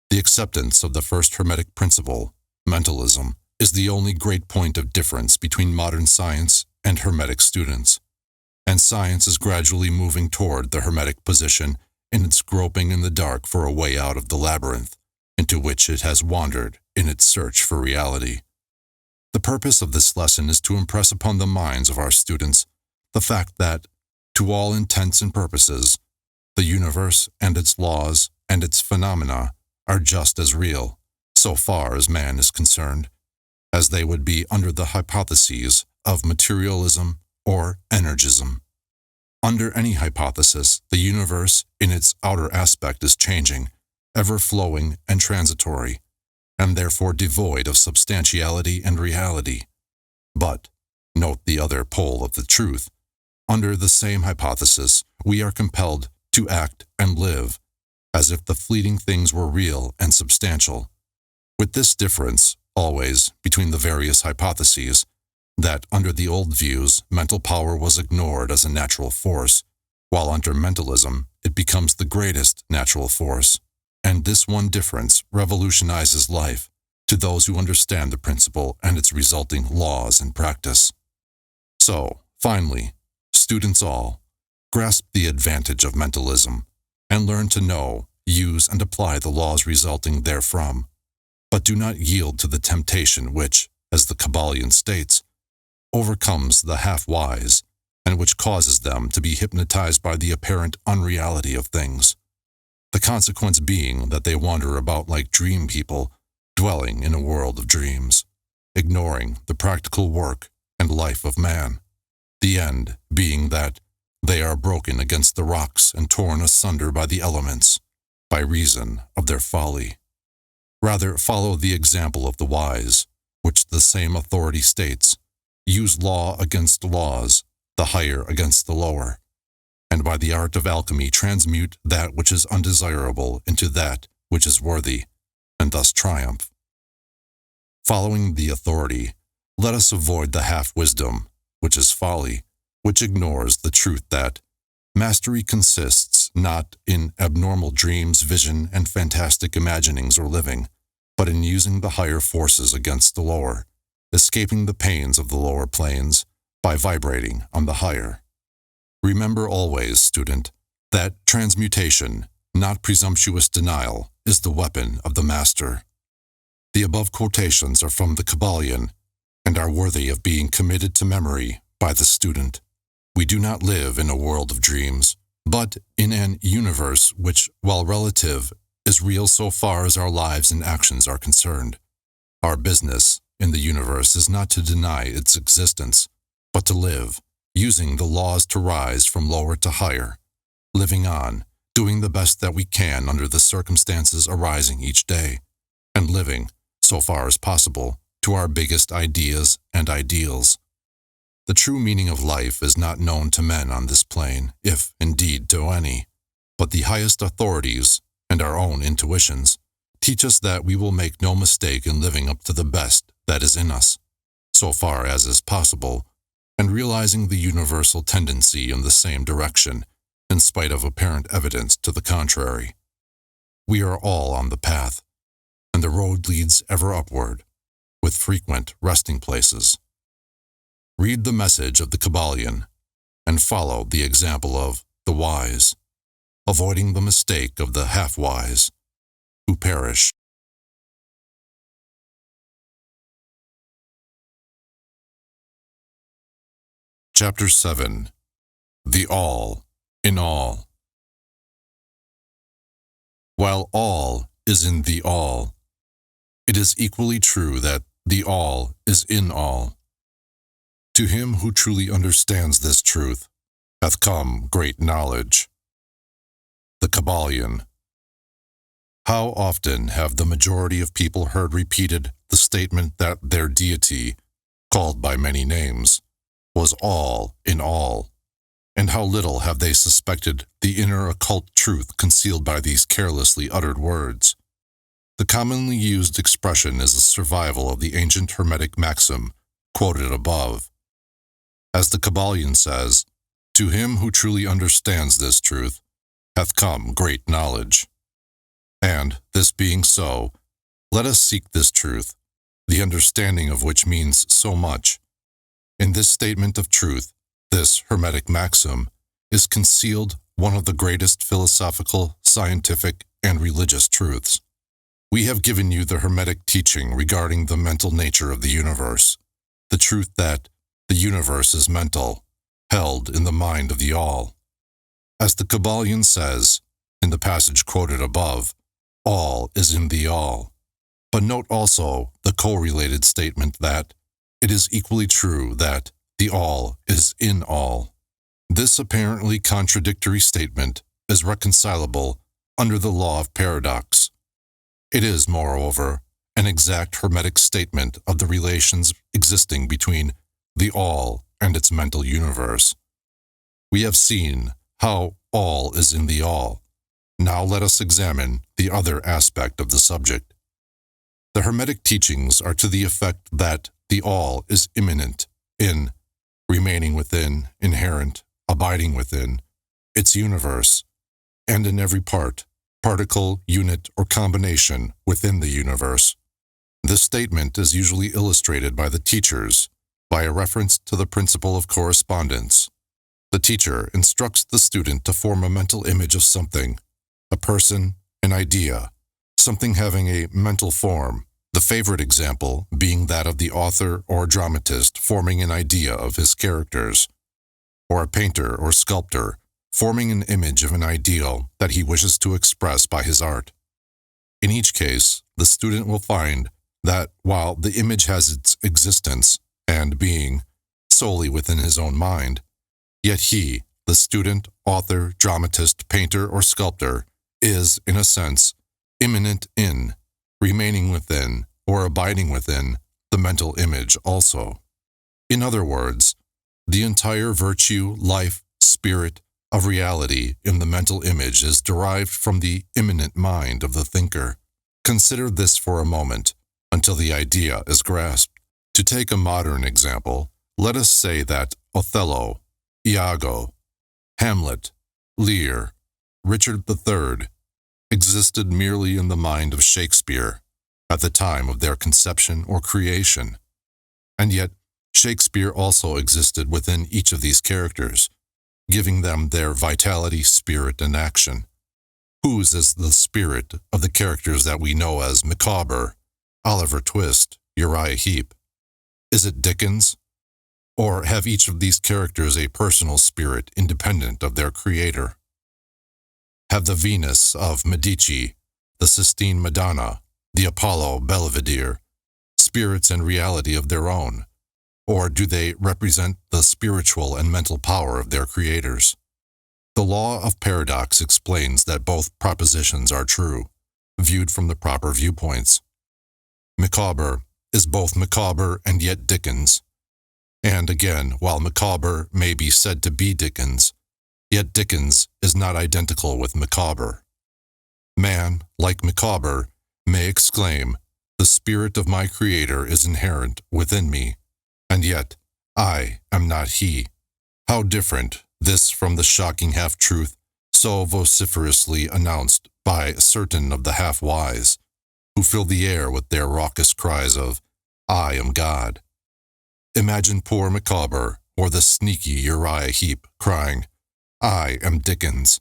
The acceptance of the first Hermetic principle, mentalism, is the only great point of difference between modern science and Hermetic students, and science is gradually moving toward the Hermetic position in its groping in the dark for a way out of the labyrinth into which it has wandered in its search for reality. The purpose of this lesson is to impress upon the minds of our students the fact that, to all intents and purposes, the universe and its laws and its phenomena are just as real, so far as man is concerned, as they would be under the hypotheses of materialism or energism. Under any hypothesis, the universe in its outer aspect is changing, ever-flowing and transitory, and therefore devoid of substantiality and reality. But, note the other pole of the truth, under the same hypothesis, we are compelled to act and live as if the fleeting things were real and substantial, with this difference, always, between the various hypotheses, that under the old views, mental power was ignored as a natural force, while under mentalism, it becomes the greatest natural force. And this one difference revolutionizes life to those who understand the principle and its resulting laws and practice. So, finally, students all, grasp the advantage of mentalism and learn to know, use, and apply the laws resulting therefrom, but do not yield to the temptation which, as the Kybalion states, overcomes the half-wise and which causes them to be hypnotized by the apparent unreality of things. The consequence being that they wander about like dream people, dwelling in a world of dreams, ignoring the practical work and life of man, the end being that they are broken against the rocks and torn asunder by the elements, by reason of their folly. Rather, follow the example of the wise, which the same authority states, use law against laws, the higher against the lower, and by the art of alchemy transmute that which is undesirable into that which is worthy, and thus triumph. Following the authority, let us avoid the half-wisdom, which is folly, which ignores the truth that mastery consists not in abnormal dreams, vision, and fantastic imaginings or living, but in using the higher forces against the lower, escaping the pains of the lower planes by vibrating on the higher. Remember always, student, that transmutation, not presumptuous denial, is the weapon of the master. The above quotations are from the Kybalion and are worthy of being committed to memory by the student. We do not live in a world of dreams, but in an universe which, while relative, is real so far as our lives and actions are concerned. Our business in the universe is not to deny its existence, but to live, using the laws to rise from lower to higher, living on, doing the best that we can under the circumstances arising each day, and living, so far as possible, to our biggest ideas and ideals. The true meaning of life is not known to men on this plane, if indeed to any, but the highest authorities and our own intuitions teach us that we will make no mistake in living up to the best that is in us, so far as is possible, and realizing the universal tendency in the same direction, in spite of apparent evidence to the contrary. We are all on the path, and the road leads ever upward, with frequent resting places. Read the message of the Kybalion, and follow the example of the wise, avoiding the mistake of the half-wise, who perish. Chapter 7. The All in All. While all is in the all, it is equally true that the all is in all. To him who truly understands this truth hath come great knowledge. The Kybalion. How often have the majority of people heard repeated the statement that their deity, called by many names, was all in all, and how little have they suspected the inner occult truth concealed by these carelessly uttered words. The commonly used expression is a survival of the ancient Hermetic maxim quoted above. As the Kybalion says, to him who truly understands this truth hath come great knowledge. And, this being so, let us seek this truth, the understanding of which means so much. In this statement of truth, this Hermetic maxim, is concealed one of the greatest philosophical, scientific, and religious truths. We have given you the Hermetic teaching regarding the mental nature of the universe, the truth that the universe is mental, held in the mind of the all. As the Kybalion says, in the passage quoted above, all is in the all. But note also the correlated statement that it is equally true that the all is in all. This apparently contradictory statement is reconcilable under the law of paradox. It is, moreover, an exact Hermetic statement of the relations existing between the all and its mental universe. We have seen how all is in the all. Now let us examine the other aspect of the subject. The Hermetic teachings are to the effect that the all is immanent in, remaining within, inherent, abiding within, its universe, and in every part, particle, unit, or combination within the universe. This statement is usually illustrated by the teachers by a reference to the principle of correspondence. The teacher instructs the student to form a mental image of something, a person, an idea, something having a mental form, the favorite example being that of the author or dramatist forming an idea of his characters, or a painter or sculptor forming an image of an ideal that he wishes to express by his art. In each case, the student will find that while the image has its existence and being solely within his own mind, yet he, the student, author, dramatist, painter, or sculptor, is, in a sense, immanent in, remaining within, or abiding within, the mental image also. In other words, the entire virtue, life, spirit of reality in the mental image is derived from the immanent mind of the thinker. Consider this for a moment. until the idea is grasped. To take a modern example, let us say that Othello, Iago, Hamlet, Lear, Richard III existed merely in the mind of Shakespeare at the time of their conception or creation. And yet, Shakespeare also existed within each of these characters, giving them their vitality, spirit, and action. Whose is the spirit of the characters that we know as Micawber, Oliver Twist, Uriah Heep? Is it Dickens? Or have each of these characters a personal spirit independent of their creator? Have the Venus of Medici, the Sistine Madonna, the Apollo Belvedere, spirits and reality of their own? Or do they represent the spiritual and mental power of their creators? The law of paradox explains that both propositions are true, viewed from the proper viewpoints. Micawber is both Micawber and yet Dickens. And again, while Micawber may be said to be Dickens, yet Dickens is not identical with Micawber. Man, like Micawber, may exclaim, "The spirit of my creator is inherent within me, and yet I am not he." How different this from the shocking half-truth so vociferously announced by certain of the half-wise, who fill the air with their raucous cries of, "I am God." Imagine poor Micawber or the sneaky Uriah Heep crying, "I am Dickens,"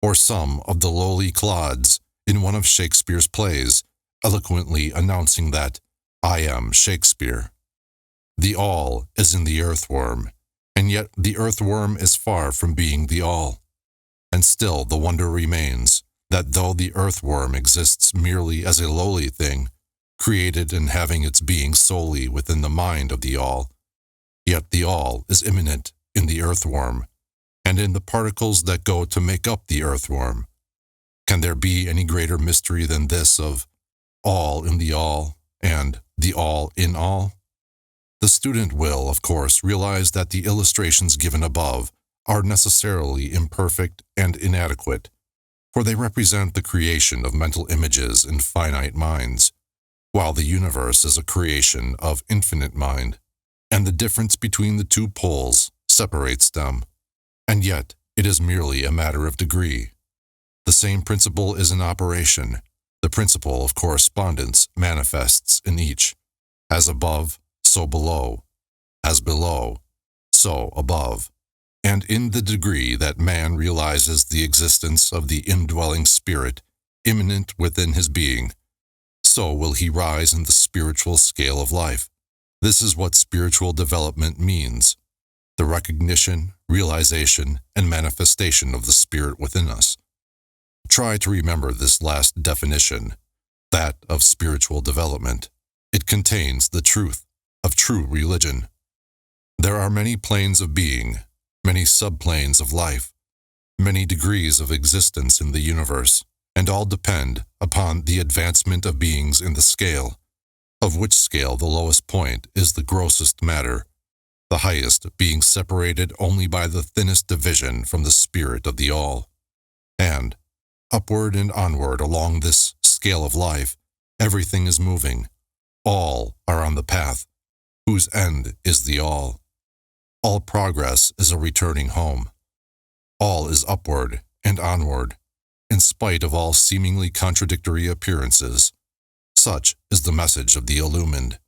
or some of the lowly clods in one of Shakespeare's plays, eloquently announcing that, "I am Shakespeare." The all is in the earthworm, and yet the earthworm is far from being the all. And still the wonder remains that though the earthworm exists merely as a lowly thing, created and having its being solely within the mind of the all, yet the all is immanent in the earthworm, and in the particles that go to make up the earthworm. Can there be any greater mystery than this of all in the all and the all in all? The student will, of course, realize that the illustrations given above are necessarily imperfect and inadequate, for they represent the creation of mental images in finite minds, while the universe is a creation of infinite mind, and the difference between the two poles separates them. And yet, it is merely a matter of degree. The same principle is in operation. The principle of correspondence manifests in each, as above, so below, as below, so above. And in the degree that man realizes the existence of the indwelling spirit immanent within his being, so will he rise in the spiritual scale of life. This is what spiritual development means: the recognition, realization, and manifestation of the spirit within us. Try to remember this last definition, that of spiritual development. It contains the truth of true religion. There are many planes of being, many subplanes of life, many degrees of existence in the universe, and all depend upon the advancement of beings in the scale, of which scale the lowest point is the grossest matter, the highest being separated only by the thinnest division from the spirit of the all. And, upward and onward along this scale of life, everything is moving. All are on the path, whose end is the all. All progress is a returning home. All is upward and onward, in spite of all seemingly contradictory appearances. Such is the message of the illumined.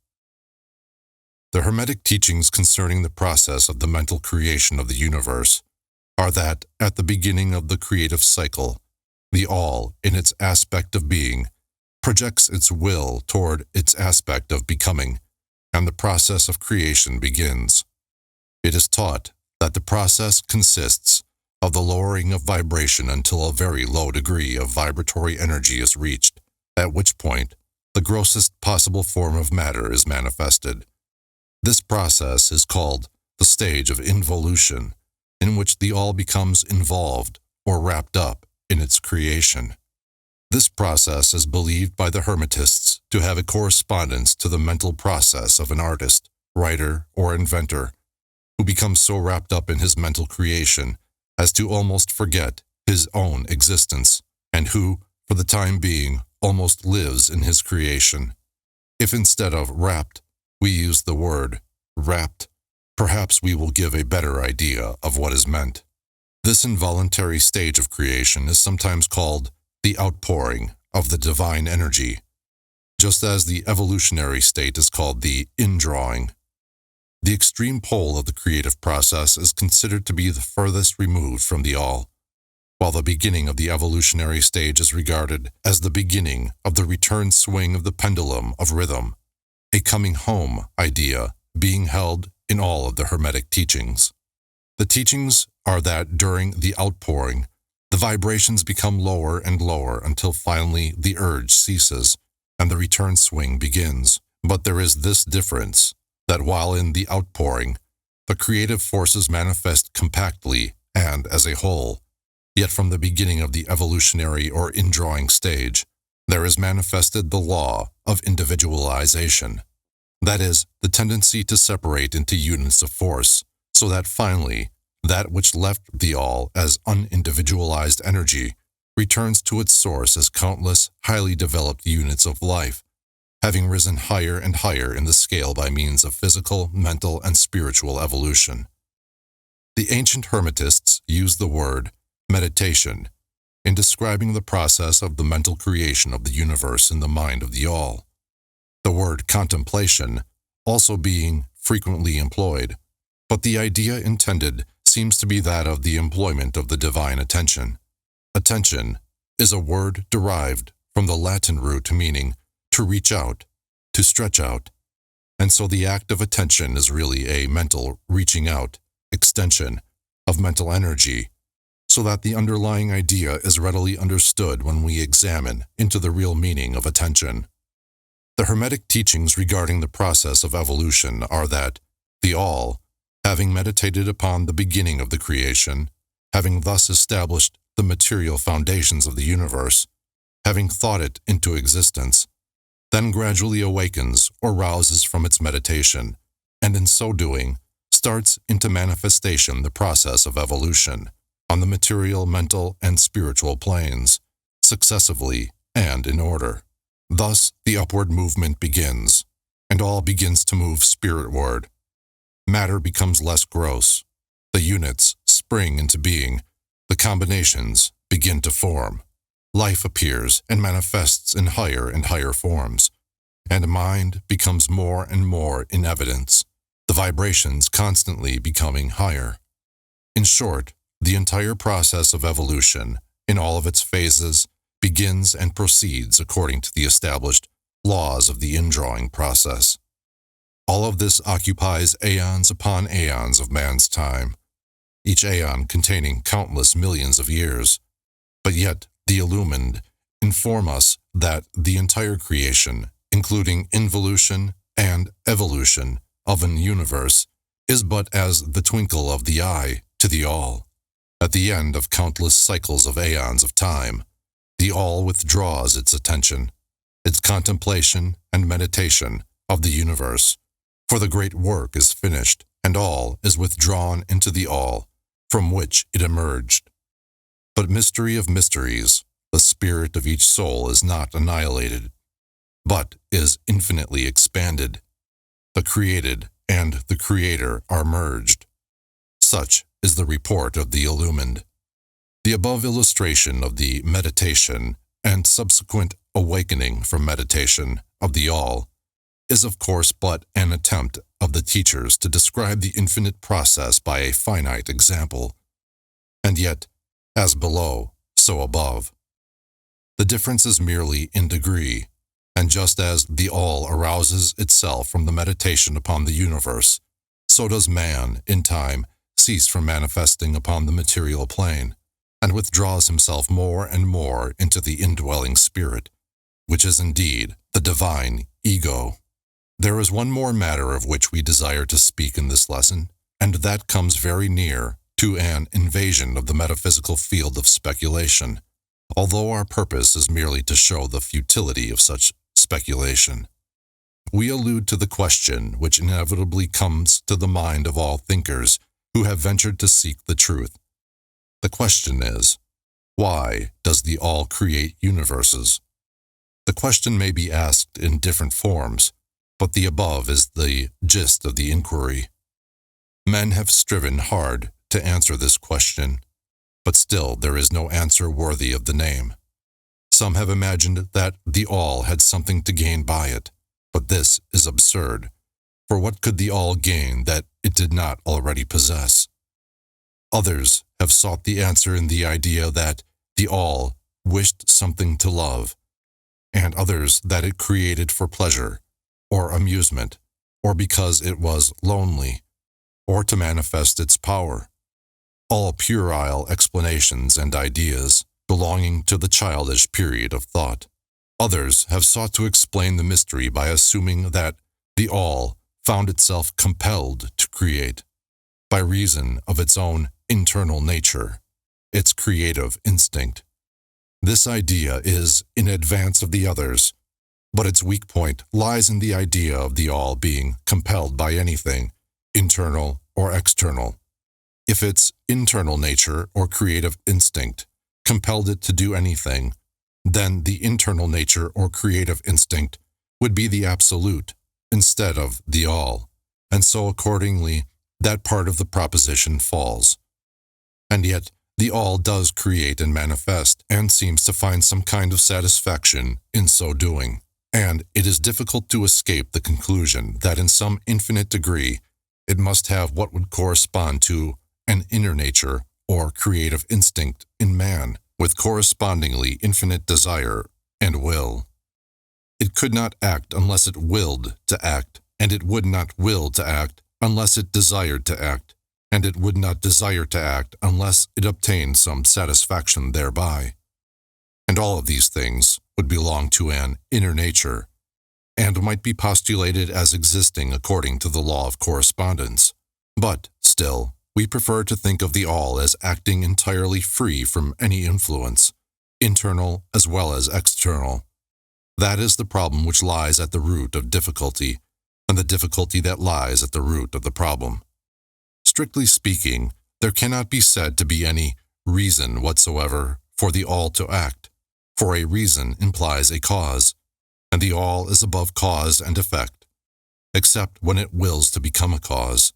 The Hermetic teachings concerning the process of the mental creation of the universe are that, at the beginning of the creative cycle, the all, in its aspect of being, projects its will toward its aspect of becoming, and the process of creation begins. It is taught that the process consists of the lowering of vibration until a very low degree of vibratory energy is reached, at which point the grossest possible form of matter is manifested. This process is called the stage of involution, in which the all becomes involved or wrapped up in its creation. This process is believed by the Hermetists to have a correspondence to the mental process of an artist, writer, or inventor, who becomes so wrapped up in his mental creation as to almost forget his own existence, and who, for the time being, almost lives in his creation. If instead of wrapped, we use the word wrapped, perhaps we will give a better idea of what is meant. This involuntary stage of creation is sometimes called the outpouring of the divine energy, just as the evolutionary state is called the indrawing. The extreme pole of the creative process is considered to be the furthest removed from the all, while the beginning of the evolutionary stage is regarded as the beginning of the return swing of the pendulum of rhythm, a coming home idea being held in all of the Hermetic teachings. The teachings are that during the outpouring, the vibrations become lower and lower until finally the urge ceases and the return swing begins. But there is this difference, that while in the outpouring, the creative forces manifest compactly and as a whole, yet from the beginning of the evolutionary or indrawing stage, there is manifested the law of individualization. That is, the tendency to separate into units of force, so that finally, that which left the all as unindividualized energy returns to its source as countless, highly developed units of life, having risen higher and higher in the scale by means of physical, mental, and spiritual evolution. The ancient Hermetists used the word meditation in describing the process of the mental creation of the universe in the mind of the all, the word contemplation also being frequently employed, but the idea intended seems to be that of the employment of the divine attention. Attention is a word derived from the Latin root meaning to reach out, to stretch out, and so the act of attention is really a mental reaching out, extension of mental energy, so that the underlying idea is readily understood when we examine into the real meaning of attention. The Hermetic teachings regarding the process of evolution are that the all, having meditated upon the beginning of the creation, having thus established the material foundations of the universe, having thought it into existence, then gradually awakens or rouses from its meditation, and in so doing, starts into manifestation the process of evolution on the material, mental, and spiritual planes, successively and in order. Thus, the upward movement begins, and all begins to move spiritward. Matter becomes less gross. The units spring into being. The combinations begin to form. Life appears and manifests in higher and higher forms, and mind becomes more and more in evidence, the vibrations constantly becoming higher. In short, the entire process of evolution, in all of its phases, begins and proceeds according to the established laws of the indrawing process. All of this occupies aeons upon aeons of man's time, each aeon containing countless millions of years, but yet the illumined inform us that the entire creation, including involution and evolution of an universe, is but as the twinkle of the eye to the all. At the end of countless cycles of aeons of time, the all withdraws its attention, its contemplation and meditation of the universe, for the great work is finished, and all is withdrawn into the all, from which it emerged. But mystery of mysteries, the spirit of each soul is not annihilated, but is infinitely expanded. The created and the Creator are merged. Such is the report of the illumined. The above illustration of the meditation and subsequent awakening from meditation of the all is of course but an attempt of the teachers to describe the infinite process by a finite example. And yet, as below, so above. The difference is merely in degree, and just as the all arouses itself from the meditation upon the universe, so does man, in time, cease from manifesting upon the material plane, and withdraws himself more and more into the indwelling spirit, which is indeed the divine ego. There is one more matter of which we desire to speak in this lesson, and that comes very near to an invasion of the metaphysical field of speculation, although our purpose is merely to show the futility of such speculation. We allude to the question which inevitably comes to the mind of all thinkers who have ventured to seek the truth. The question is, why does the all create universes? The question may be asked in different forms, but the above is the gist of the inquiry. Men have striven hard to answer this question, but still there is no answer worthy of the name. Some have imagined that the all had something to gain by it, but this is absurd, for what could the all gain that it did not already possess? Others have sought the answer in the idea that the all wished something to love, and others that it created for pleasure, or amusement, or because it was lonely, or to manifest its power. All puerile explanations and ideas belonging to the childish period of thought. Others have sought to explain the mystery by assuming that the all found itself compelled to create, by reason of its own internal nature, its creative instinct. This idea is in advance of the others, but its weak point lies in the idea of the all being compelled by anything, internal or external. If its internal nature or creative instinct compelled it to do anything, then the internal nature or creative instinct would be the absolute instead of the all, and so accordingly that part of the proposition falls. And yet the all does create and manifest, and seems to find some kind of satisfaction in so doing. And it is difficult to escape the conclusion that in some infinite degree it must have what would correspond to an inner nature or creative instinct in man, with correspondingly infinite desire and will. It could not act unless it willed to act, and it would not will to act unless it desired to act, and it would not desire to act unless it obtained some satisfaction thereby. And all of these things would belong to an inner nature, and might be postulated as existing according to the law of correspondence. But, still, we prefer to think of the all as acting entirely free from any influence, internal as well as external. That is the problem which lies at the root of difficulty, and the difficulty that lies at the root of the problem. Strictly speaking, there cannot be said to be any reason whatsoever for the all to act, for a reason implies a cause, and the all is above cause and effect, except when it wills to become a cause,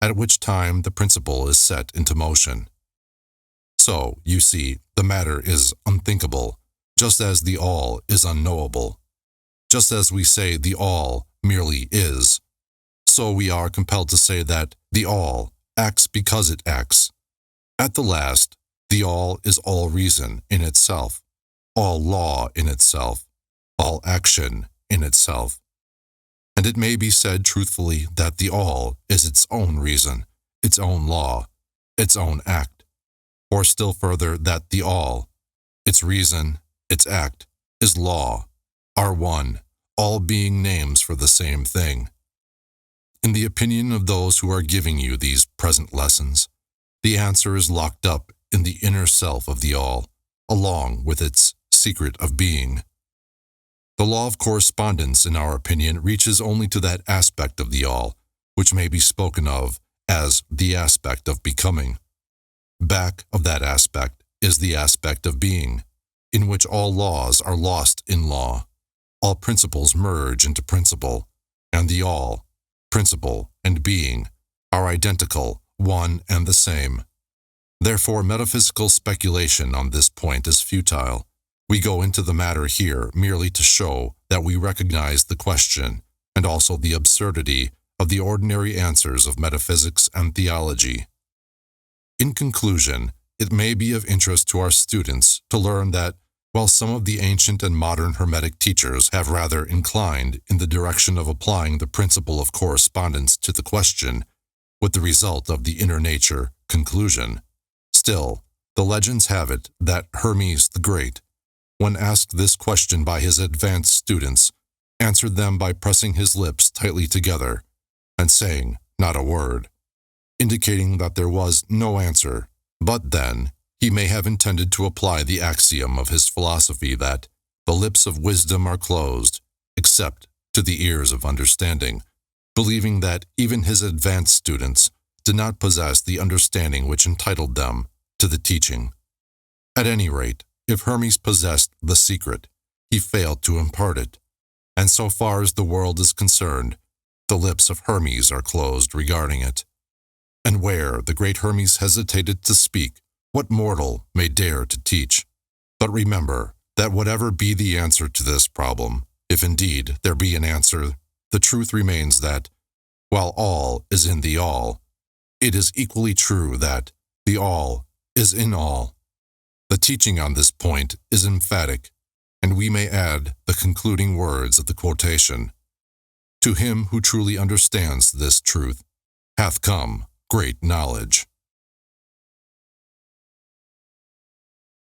at which time the principle is set into motion. So, you see, the matter is unthinkable, just as the all is unknowable. Just as we say the all merely is, so we are compelled to say that the all acts because it acts. At the last, the all is all reason in itself, all law in itself, all action in itself. And it may be said truthfully that the all is its own reason, its own law, its own act, or still further that the all, its reason, its act, is law, are one, all being names for the same thing. In the opinion of those who are giving you these present lessons, the answer is locked up in the inner self of the all, along with its secret of being. The law of correspondence, in our opinion, reaches only to that aspect of the all, which may be spoken of as the aspect of becoming. Back of that aspect is the aspect of being, in which all laws are lost in law, all principles merge into principle, and the all, principle and being, are identical, one and the same. Therefore, metaphysical speculation on this point is futile. We go into the matter here merely to show that we recognize the question and also the absurdity of the ordinary answers of metaphysics and theology. In conclusion, it may be of interest to our students to learn that while some of the ancient and modern Hermetic teachers have rather inclined in the direction of applying the principle of correspondence to the question, with the result of the inner nature conclusion, still, the legends have it that Hermes the Great, when asked this question by his advanced students, answered them by pressing his lips tightly together and saying not a word, indicating that there was no answer. But then, he may have intended to apply the axiom of his philosophy that the lips of wisdom are closed, except to the ears of understanding, believing that even his advanced students did not possess the understanding which entitled them to the teaching. At any rate, if Hermes possessed the secret, he failed to impart it. And so far as the world is concerned, the lips of Hermes are closed regarding it. And where the great Hermes hesitated to speak, what mortal may dare to teach? But remember that whatever be the answer to this problem, if indeed there be an answer, the truth remains that, while all is in the all, it is equally true that the all is in all. The teaching on this point is emphatic, and we may add the concluding words of the quotation. To him who truly understands this truth hath come great knowledge.